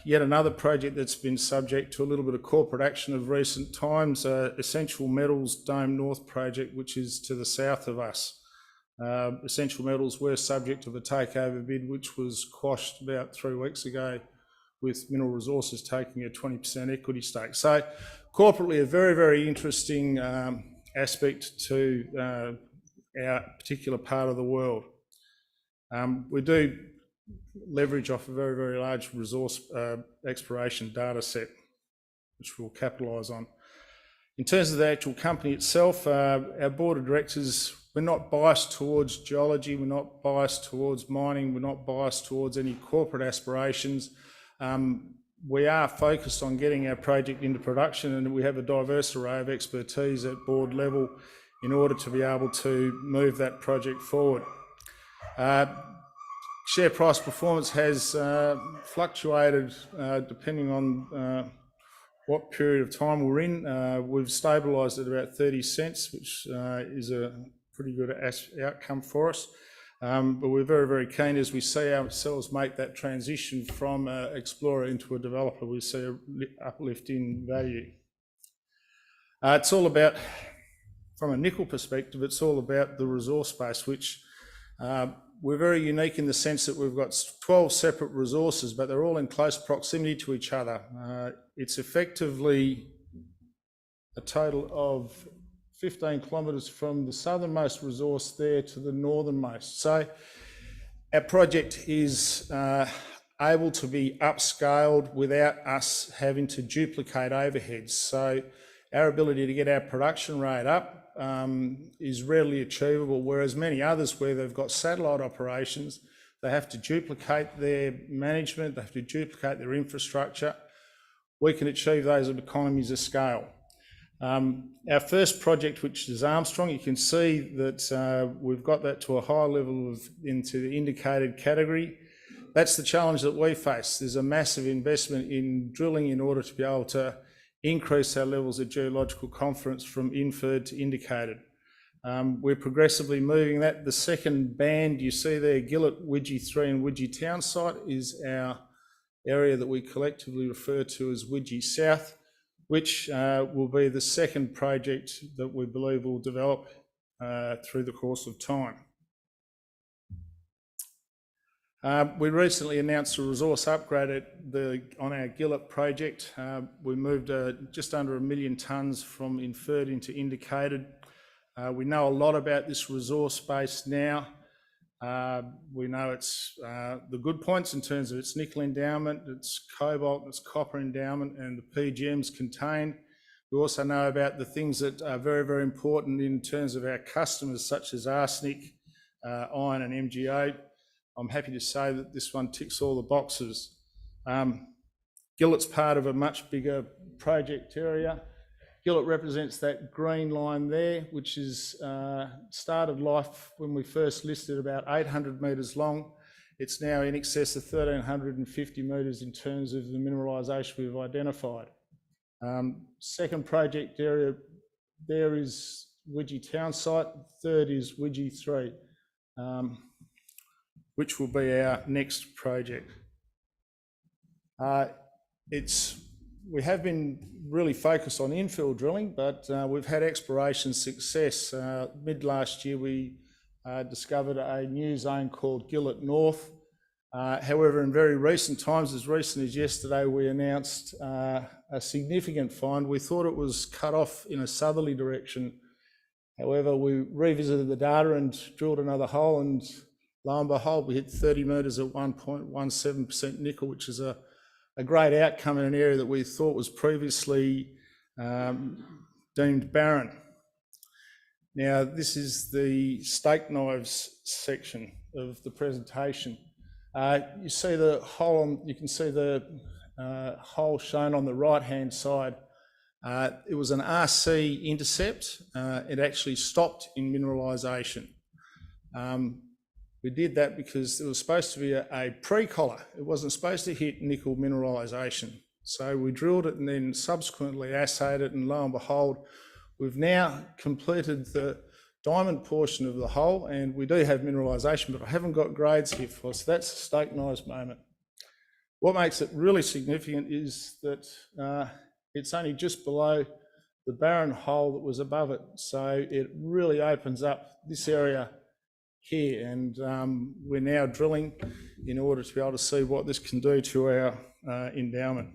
yet another project that's been subject to a little bit of corporate action of recent times, Essential Metals Dome North project, which is to the south of us. Essential Metals were subject to the takeover bid, which was quashed about 3 weeks ago, with Mineral Resources taking a 20% equity stake. So corporately, a very, very interesting aspect to our particular part of the world. We do leverage off a very, very large resource exploration data set, which we'll capitalise on. In terms of the actual company itself, our board of directors, we're not biased towards geology, we're not biased towards mining, we're not biased towards any corporate aspirations. We are focused on getting our project into production, and we have a diverse array of expertise at board level in order to be able to move that project forward. Share price performance has fluctuated depending on what period of time we're in. We've stabilised at about 30 cents, which is a pretty good outcome for us. But we're very, very keen as we see ourselves make that transition from an explorer into a developer. We see an uplift in value. It's all about, from a nickel perspective, it's all about the resource base, which we're very unique in the sense that we've got 12 separate resources, but they're all in close proximity to each other. It's effectively a total of 15 kilometres from the southernmost resource there to the northernmost. So our project is able to be upscaled without us having to duplicate overheads. So our ability to get our production rate up is readily achievable, whereas many others where they've got satellite operations, they have to duplicate their management, they have to duplicate their infrastructure. We can achieve those economies of scale. Our first project, which is Armstrong, you can see that we've got that to a high level of into the indicated category. That's the challenge that we face. There's a massive investment in drilling in order to be able to increase our levels of geological confidence from inferred to indicated. We're progressively moving that. The second band you see there, Gillett, Widgie 3 and Widgie Town site, is our area that we collectively refer to as Widgie South, which will be the second project that we believe will develop through the course of time. We recently announced a resource upgrade on our Gillett project. We moved just under 1 million tonnes from inferred into indicated. We know a lot about this resource base now. We know its the good points in terms of its nickel endowment, its cobalt, its copper endowment, and the PGMs contained. We also know about the things that are very, very important in terms of our customers, such as arsenic, iron and MgO. I'm happy to say that this one ticks all the boxes. Gillett's part of a much bigger project area. Gillett represents that green line there, which is started life when we first listed about 800 metres long. It's now in excess of 1,350 metres in terms of the mineralisation we've identified. Second project area there is Widgie Town site. Third is Widgie 3. Which will be our next project. We have been really focused on infill drilling, but we've had exploration success. Mid last year, we discovered a new zone called Gillett North. However, in very recent times, as recent as yesterday, we announced a significant find. We thought it was cut off in a southerly direction. However, we revisited the data and drilled another hole, and lo and behold, we hit 30 metres at 1.17% nickel, which is a great outcome in an area that we thought was previously deemed barren. Now, this is the steak knives section of the presentation. You see the hole you can see the hole shown on the right-hand side. It was an RC intercept. It actually stopped in mineralisation. We did that because it was supposed to be a pre-collar. It wasn't supposed to hit nickel mineralisation. So we drilled it and then subsequently assayed it, and lo and behold, we've now completed the diamond portion of the hole, and we do have mineralisation, but I haven't got grades here for us. So that's the steak knives moment. What makes it really significant is that it's only just below the barren hole that was above it. So it really opens up this area here, and we're now drilling in order to be able to see what this can do to our endowment.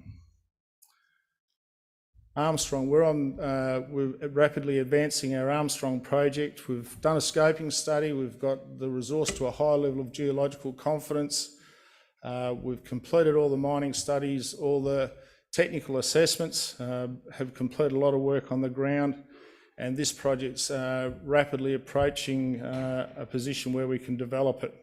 Armstrong, we're rapidly advancing our Armstrong project. We've done a scoping study. We've got the resource to a high level of geological confidence. We've completed all the mining studies, all the technical assessments, have completed a lot of work on the ground, and this project's rapidly approaching a position where we can develop it.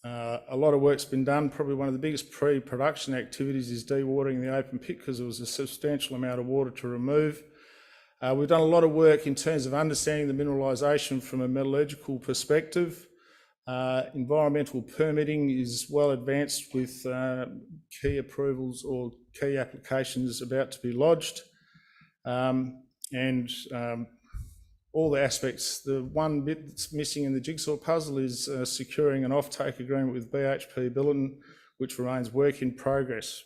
A lot of work's been done. Probably one of the biggest pre-production activities is dewatering the open pit, because there was a substantial amount of water to remove. We've done a lot of work in terms of understanding the mineralisation from a metallurgical perspective. Environmental permitting is well advanced, with key approvals or key applications about to be lodged. All the aspects. The one bit that's missing in the jigsaw puzzle is securing an offtake agreement with BHP Billiton, which remains work in progress.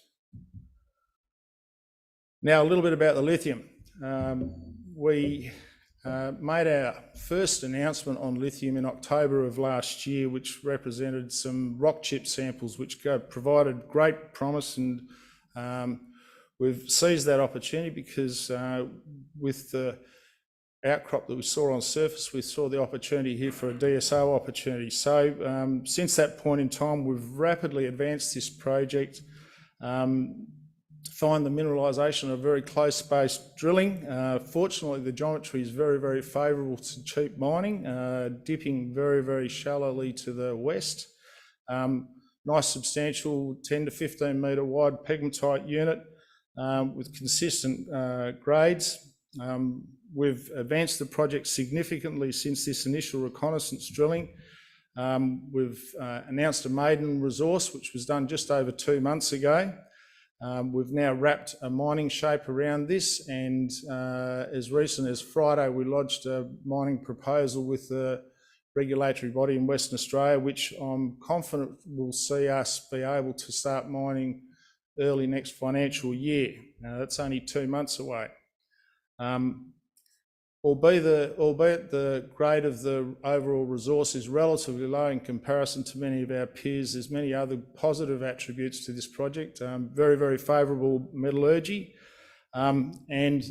Now, a little bit about the lithium. We made our first announcement on lithium in October of last year, which represented some rock chip samples, which provided great promise, and we've seized that opportunity because with the outcrop that we saw on surface, we saw the opportunity here for a DSO opportunity. So since that point in time, we've rapidly advanced this project, find the mineralisation of very close spaced drilling. Fortunately, the geometry is very, very favourable to cheap mining, dipping very, very shallowly to the west. Nice substantial 10 to 15 metre wide pegmatite unit with consistent grades. We've advanced the project significantly since this initial reconnaissance drilling. We've announced a maiden resource, which was done just over 2 months ago. We've now wrapped a mining shape around this, and as recent as Friday, we lodged a mining proposal with the regulatory body in Western Australia, which I'm confident will see us be able to start mining early next financial year. That's only 2 months away. Albeit the grade of the overall resource is relatively low in comparison to many of our peers, there's many other positive attributes to this project. Very, very favourable metallurgy, and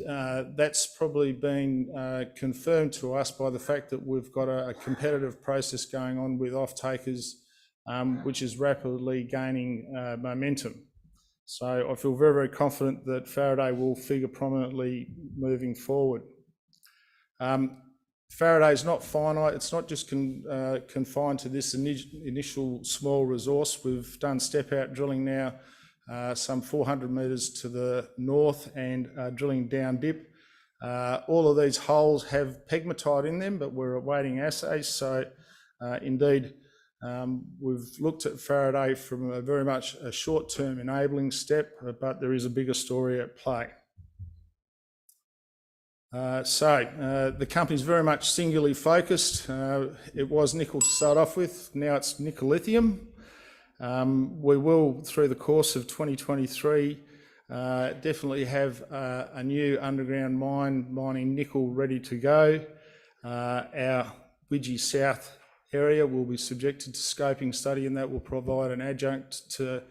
that's probably been confirmed to us by the fact that we've got a competitive process going on with off-takers, which is rapidly gaining momentum. So I feel very, very confident that Faraday will figure prominently moving forward. Faraday is not finite. It's not just confined to this initial small resource. We've done step-out drilling now, some 400 metres to the north, and drilling down dip. All of these holes have pegmatite in them, but we're awaiting assays. So indeed, we've looked at Faraday from a very much a short-term enabling step, but there is a bigger story at play. The company's very much singularly focused. It was nickel to start off with, now it's nickel lithium. We will, through the course of 2023, definitely have a new underground mine mining nickel ready to go. Our Widgie South area will be subjected to scoping study, and that will provide an adjunct to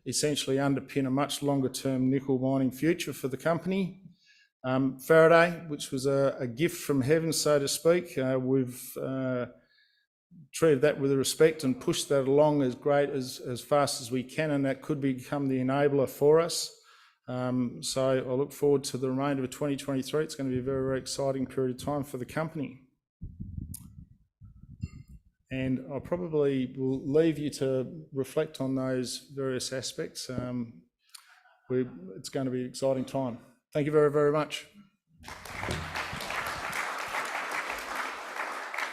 essentially underpin a much longer term nickel mining future for the company. Faraday, which was a gift from heaven, so to speak, we've treated that with respect and pushed that along as fast as we can, and that could become the enabler for us. So I look forward to the remainder of 2023. It's going to be a very, very exciting period of time for the company. And I probably will leave you to reflect on those various aspects. It's going to be an exciting time. Thank you very, very much.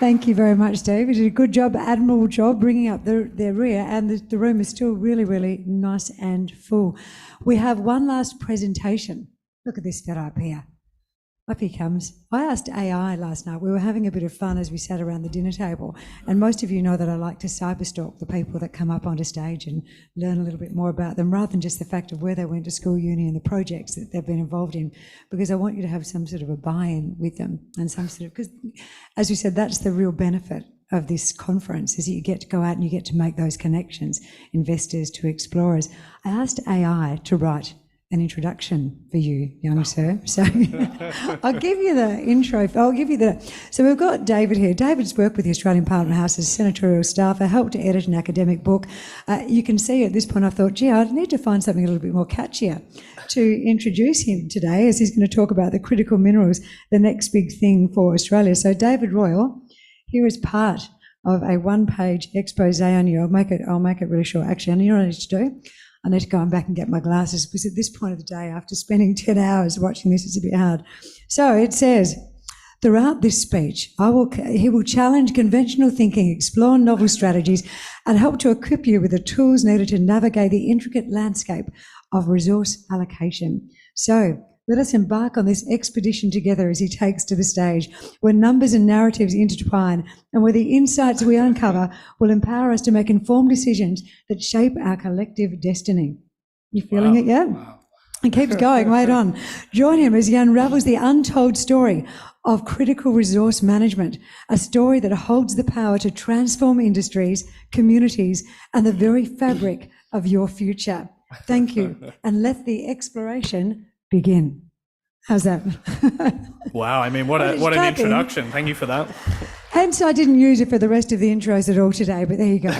Thank you very much, Dave. You did a good job, admirable job, bringing up their rear, and the room is still really, really nice and full. We have one last presentation. Look at this fella up here. Up he comes. I asked AI last night. We were having a bit of fun as we sat around the dinner table, and most of you know that I like to cyberstalk the people that come up onto stage and learn a little bit more about them, rather than just the fact of where they went to school, uni, and the projects that they've been involved in, because I want you to have some sort of a buy-in with them and some sort of, because as we said, that's the real benefit of this conference, is that you get to go out and you get to make those connections, investors to explorers. I asked AI to write an introduction for you, young sir. So I'll give you the intro. So we've got David here. David's worked with the Australian Parliament House as senatorial staffer, helped to edit an academic book. You can see at this point I thought, gee, I need to find something a little bit more catchier to introduce him today, as he's going to talk about the critical minerals, the next big thing for Australia. So David Royal, here is part of a one-page expose on you. I'll make it really short. Actually, you know what I need to do? I need to go back and get my glasses, because at this point of the day, after spending 10 hours watching this, it's a bit hard. So it says, throughout this speech, he will challenge conventional thinking, explore novel strategies, and help to equip you with the tools needed to navigate the intricate landscape of resource allocation. So let us embark on this expedition together as he takes to the stage, where numbers and narratives intertwine, and where the insights we uncover will empower us to make informed decisions that shape our collective destiny. You feeling it yet? Wow. It keeps going, wait on. Join him as he unravels the untold story of critical resource management, a story that holds the power to transform industries, communities, and the very fabric of your future. Thank you, and let the exploration begin. How's that? Wow, I mean, what an introduction. Thank you for that. Hence, I didn't use it for the rest of the intros at all today, but there you go.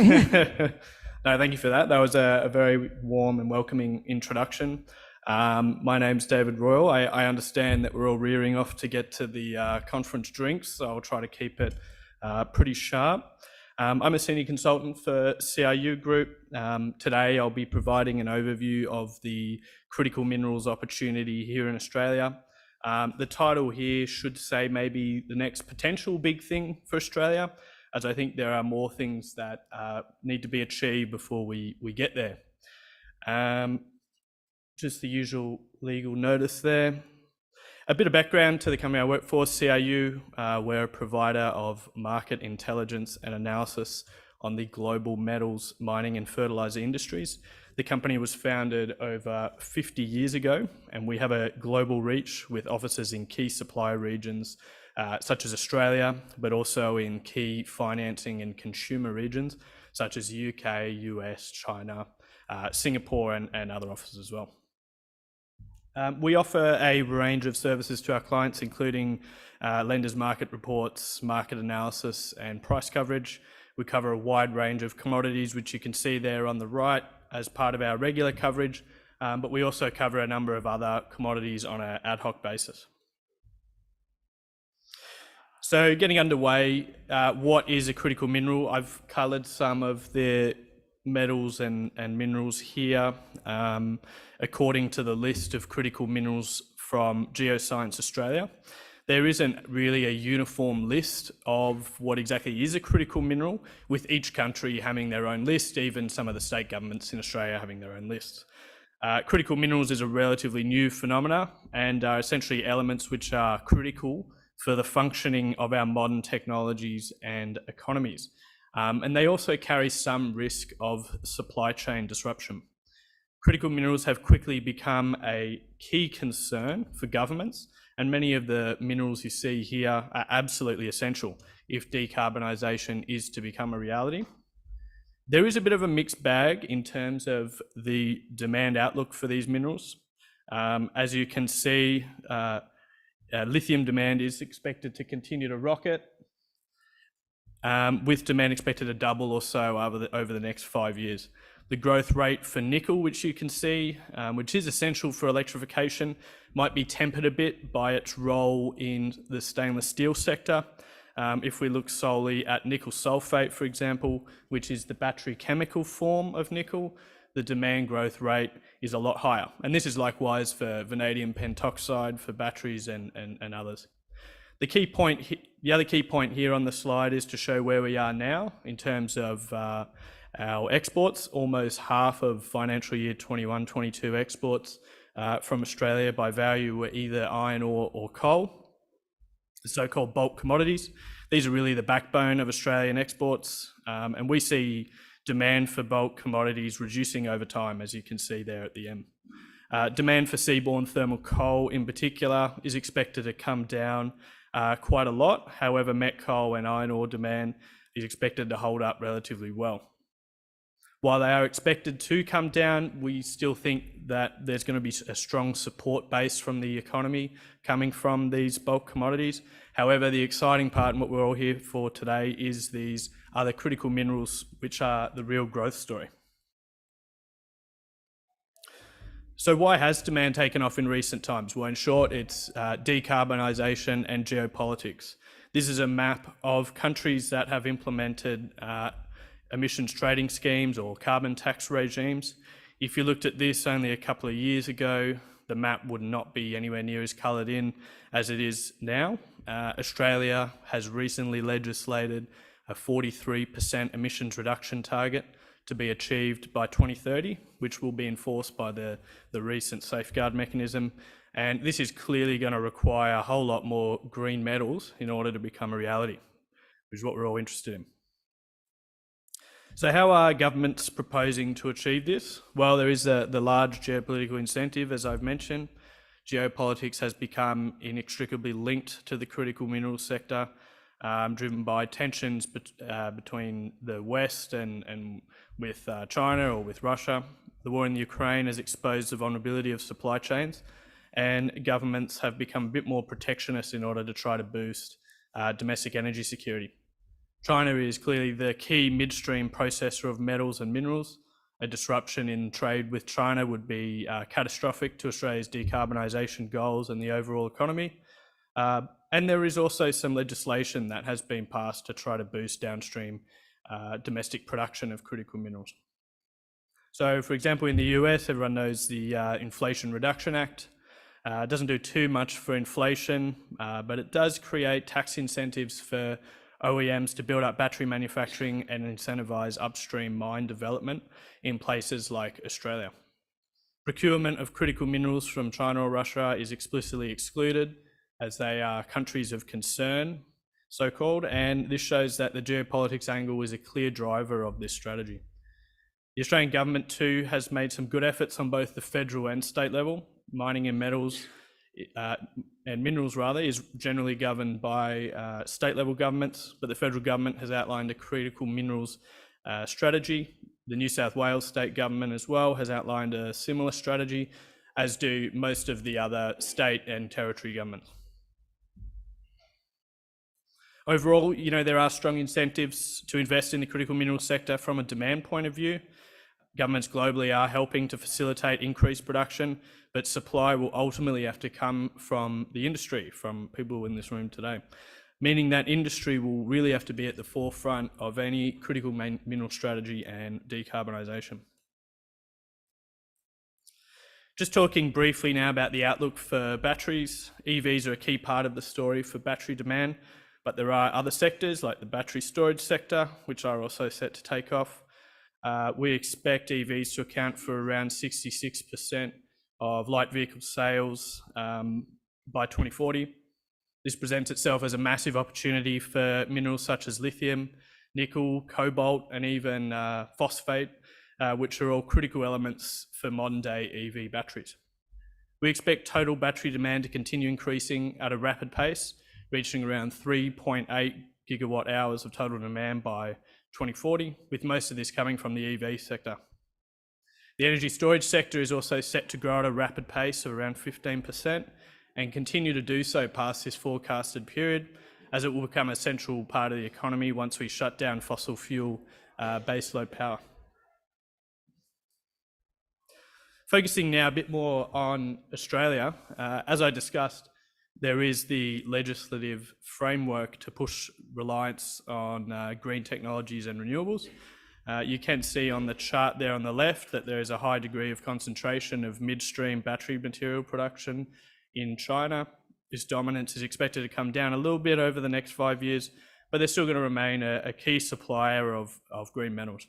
No, thank you for that. That was a very warm and welcoming introduction. My name's David Royal. I understand that we're all rearing off to get to the conference drinks, so I'll try to keep it pretty sharp. I'm a senior consultant for CRU Group. Today I'll be providing an overview of the critical minerals opportunity here in Australia. The title here should say maybe the next potential big thing for Australia, as I think there are more things that need to be achieved before we get there. Just the usual legal notice there. A bit of background to the company I work for, CRU. We're a provider of market intelligence and analysis on the global metals, mining and fertiliser industries. The company was founded over 50 years ago, and we have a global reach with offices in key supplier regions such as Australia, but also in key financing and consumer regions such as UK, US, China, Singapore and other offices as well. We offer a range of services to our clients, including lenders market reports, market analysis and price coverage. We cover a wide range of commodities, which you can see there on the right as part of our regular coverage, but we also cover a number of other commodities on an ad hoc basis. So getting underway, what is a critical mineral? I've coloured some of the metals and minerals here according to the list of critical minerals from Geoscience Australia. There isn't really a uniform list of what exactly is a critical mineral, with each country having their own list, even some of the state governments in Australia having their own lists. Critical minerals is a relatively new phenomena and are essentially elements which are critical for the functioning of our modern technologies and economies. And they also carry some risk of supply chain disruption. Critical minerals have quickly become a key concern for governments, and many of the minerals you see here are absolutely essential if decarbonisation is to become a reality. There is a bit of a mixed bag in terms of the demand outlook for these minerals. As you can see, lithium demand is expected to continue to rocket. with demand expected to double or so over the next 5 years. The growth rate for nickel, which you can see, which is essential for electrification, might be tempered a bit by its role in the stainless steel sector. If we look solely at nickel sulfate, for example, which is the battery chemical form of nickel, the demand growth rate is a lot higher. And this is likewise for vanadium pentoxide for batteries and others. The other key point here on the slide is to show where we are now in terms of our exports. Almost half of financial year 21-22 exports from Australia by value were either iron ore or coal, the so-called bulk commodities. These are really the backbone of Australian exports, and we see demand for bulk commodities reducing over time, as you can see there at the end. Demand for seaborne thermal coal in particular is expected to come down quite a lot. However, met coal and iron ore demand is expected to hold up relatively well. While they are expected to come down, we still think that there's going to be a strong support base from the economy coming from these bulk commodities. However, the exciting part and what we're all here for today is these other critical minerals, which are the real growth story. So why has demand taken off in recent times? Well, in short, it's decarbonisation and geopolitics. This is a map of countries that have implemented emissions trading schemes or carbon tax regimes. If you looked at this only a couple of years ago, the map would not be anywhere near as coloured in as it is now. Australia has recently legislated a 43% emissions reduction target to be achieved by 2030, which will be enforced by the recent safeguard mechanism. And this is clearly going to require a whole lot more green metals in order to become a reality, which is what we're all interested in. So how are governments proposing to achieve this? Well, there is the large geopolitical incentive, as I've mentioned. Geopolitics has become inextricably linked to the critical minerals sector, driven by tensions between the West and with China or with Russia. The war in Ukraine has exposed the vulnerability of supply chains, and governments have become a bit more protectionist in order to try to boost domestic energy security. China is clearly the key midstream processor of metals and minerals. A disruption in trade with China would be catastrophic to Australia's decarbonisation goals and the overall economy. And there is also some legislation that has been passed to try to boost downstream domestic production of critical minerals. So, for example, in the US, everyone knows the Inflation Reduction Act. It doesn't do too much for inflation, but it does create tax incentives for OEMs to build up battery manufacturing and incentivise upstream mine development in places like Australia. Procurement of critical minerals from China or Russia is explicitly excluded, as they are countries of concern, so-called, and this shows that the geopolitics angle is a clear driver of this strategy. The Australian government too has made some good efforts on both the federal and state level. Mining and metals and minerals rather is generally governed by state level governments, but the federal government has outlined a critical minerals strategy. The New South Wales state government as well has outlined a similar strategy, as do most of the other state and territory governments. Overall, there are strong incentives to invest in the critical minerals sector from a demand point of view. Governments globally are helping to facilitate increased production, but supply will ultimately have to come from the industry, from people in this room today, meaning that industry will really have to be at the forefront of any critical mineral strategy and decarbonisation. Just talking briefly now about the outlook for batteries. EVs are a key part of the story for battery demand, but there are other sectors like the battery storage sector, which are also set to take off. We expect EVs to account for around 66% of light vehicle sales by 2040. This presents itself as a massive opportunity for minerals such as lithium, nickel, cobalt, and even phosphate, which are all critical elements for modern day EV batteries. We expect total battery demand to continue increasing at a rapid pace, reaching around 3.8 gigawatt hours of total demand by 2040, with most of this coming from the EV sector. The energy storage sector is also set to grow at a rapid pace of around 15% and continue to do so past this forecasted period, as it will become a central part of the economy once we shut down fossil fuel baseload power. Focusing now a bit more on Australia, as I discussed, there is the legislative framework to push reliance on green technologies and renewables. You can see on the chart there on the left that there is a high degree of concentration of midstream battery material production in China. This dominance is expected to come down a little bit over the next 5 years, but they're still going to remain a key supplier of green metals.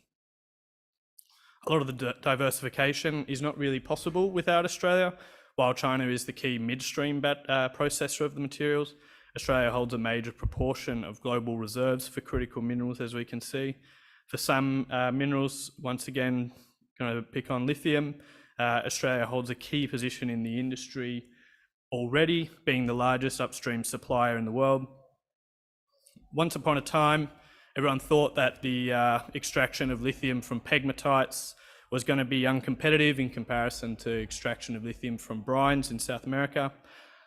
A lot of the diversification is not really possible without Australia. While China is the key midstream processor of the materials, Australia holds a major proportion of global reserves for critical minerals, as we can see. For some minerals, once again, going to pick on lithium, Australia holds a key position in the industry already, being the largest upstream supplier in the world. Once upon a time, everyone thought that the extraction of lithium from pegmatites was going to be uncompetitive in comparison to extraction of lithium from brines in South America.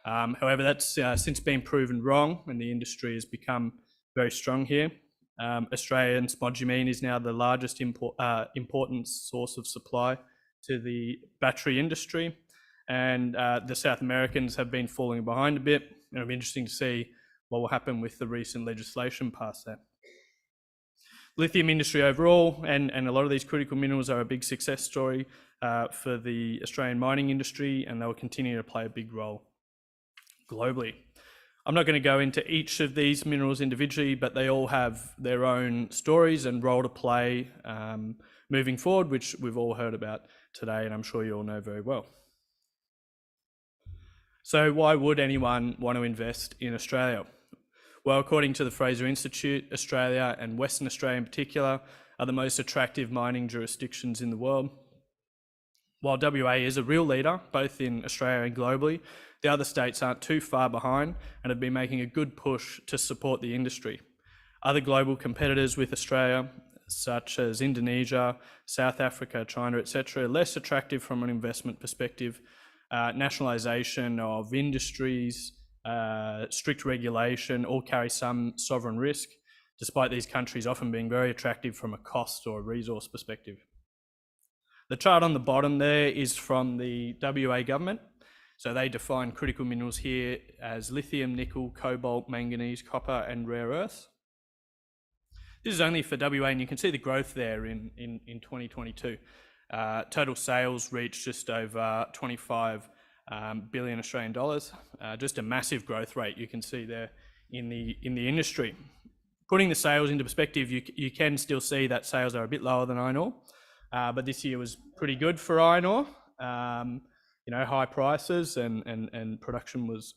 However, that's since been proven wrong, and the industry has become very strong here. Australian spodumene is now the largest important source of supply to the battery industry, and the South Americans have been falling behind a bit. It'll be interesting to see what will happen with the recent legislation passed there. Lithium industry overall, and a lot of these critical minerals are a big success story for the Australian mining industry, and they will continue to play a big role globally. I'm not going to go into each of these minerals individually, but they all have their own stories and role to play moving forward, which we've all heard about today, and I'm sure you all know very well. So why would anyone want to invest in Australia? Well, according to the Fraser Institute, Australia, and Western Australia in particular, are the most attractive mining jurisdictions in the world. While WA is a real leader, both in Australia and globally, the other states aren't too far behind and have been making a good push to support the industry. Other global competitors with Australia, such as Indonesia, South Africa, China, etc., are less attractive from an investment perspective. Nationalisation of industries, strict regulation all carry some sovereign risk, despite these countries often being very attractive from a cost or a resource perspective. The chart on the bottom there is from the WA government. So they define critical minerals here as lithium, nickel, cobalt, manganese, copper, and rare earths. This is only for WA, and you can see the growth there in 2022. Total sales reached just over 25 billion Australian dollars, just a massive growth rate you can see there in the industry. Putting the sales into perspective, you can still see that sales are a bit lower than iron ore, but this year was pretty good for iron ore. High prices and production was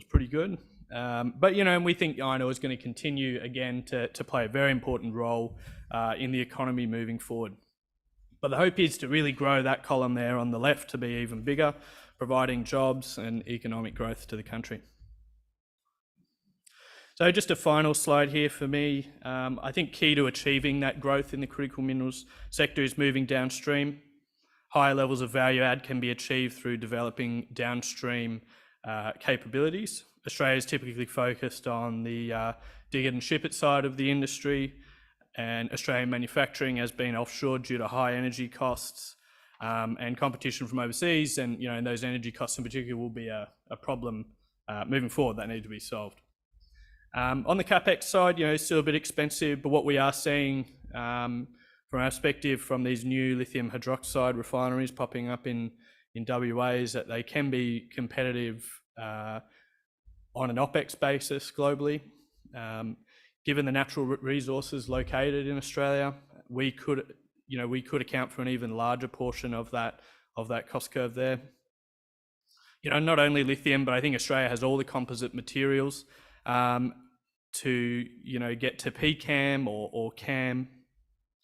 pretty good. But we think iron ore is going to continue again to play a very important role in the economy moving forward. But the hope is to really grow that column there on the left to be even bigger, providing jobs and economic growth to the country. So just a final slide here for me. I think key to achieving that growth in the critical minerals sector is moving downstream. Higher levels of value add can be achieved through developing downstream capabilities. Australia is typically focused on the dig it and ship it side of the industry, and Australian manufacturing has been offshore due to high energy costs and competition from overseas, and those energy costs in particular will be a problem moving forward that need to be solved. On the capex side, it's still a bit expensive, but what we are seeing from our perspective from these new lithium hydroxide refineries popping up in WA is that they can be competitive on an OPEX basis globally. Given the natural resources located in Australia, we could account for an even larger portion of that cost curve there. Not only lithium, but I think Australia has all the composite materials to get to PCAM or CAM.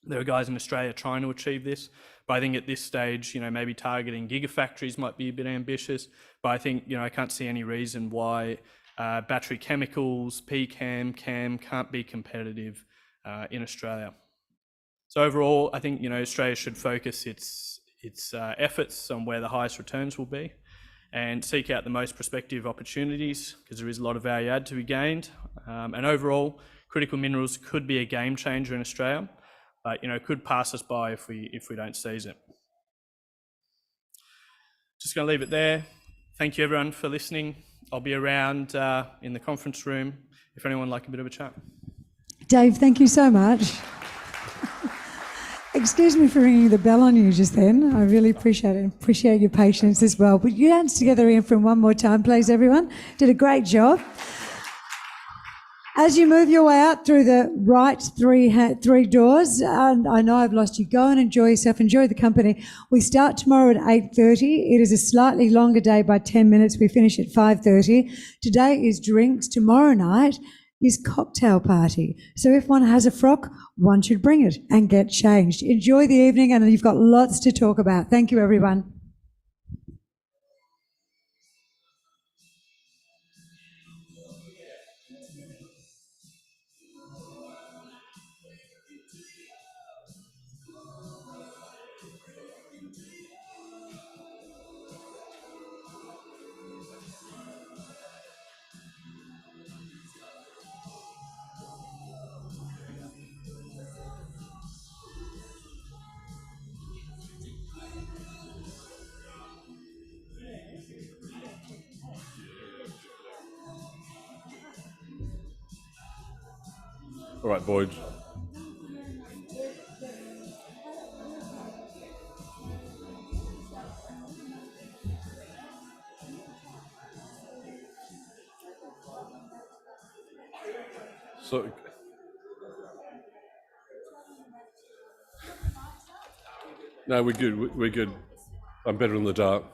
There are guys in Australia trying to achieve this, but I think at this stage, maybe targeting gigafactories might be a bit ambitious. But I think I can't see any reason why battery chemicals, PCAM, CAM can't be competitive in Australia. So overall, I think Australia should focus its efforts on where the highest returns will be, and seek out the most prospective opportunities, because there is a lot of value add to be gained. And overall, critical minerals could be a game changer in Australia, but it could pass us by if we don't seize it. Just going to leave it there. Thank you everyone for listening. I'll be around in the conference room if anyone would like a bit of a chat. Dave, thank you so much. Excuse me for ringing the bell on you just then. I really appreciate it. Appreciate your patience as well. Put your hands together again for one more time, please, everyone. Did a great job. As you move your way out through the right three doors, and I know I've lost you, go and enjoy yourself, enjoy the company. We start tomorrow at 8:30. It is a slightly longer day by 10 minutes. We finish at 5:30. Today is drinks. Tomorrow night is cocktail party. So if one has a frock, one should bring it and get changed. Enjoy the evening, and you've got lots to talk about. Thank you, everyone. All right, Boyd. So, no, we're good. We're good. I'm better in the dark.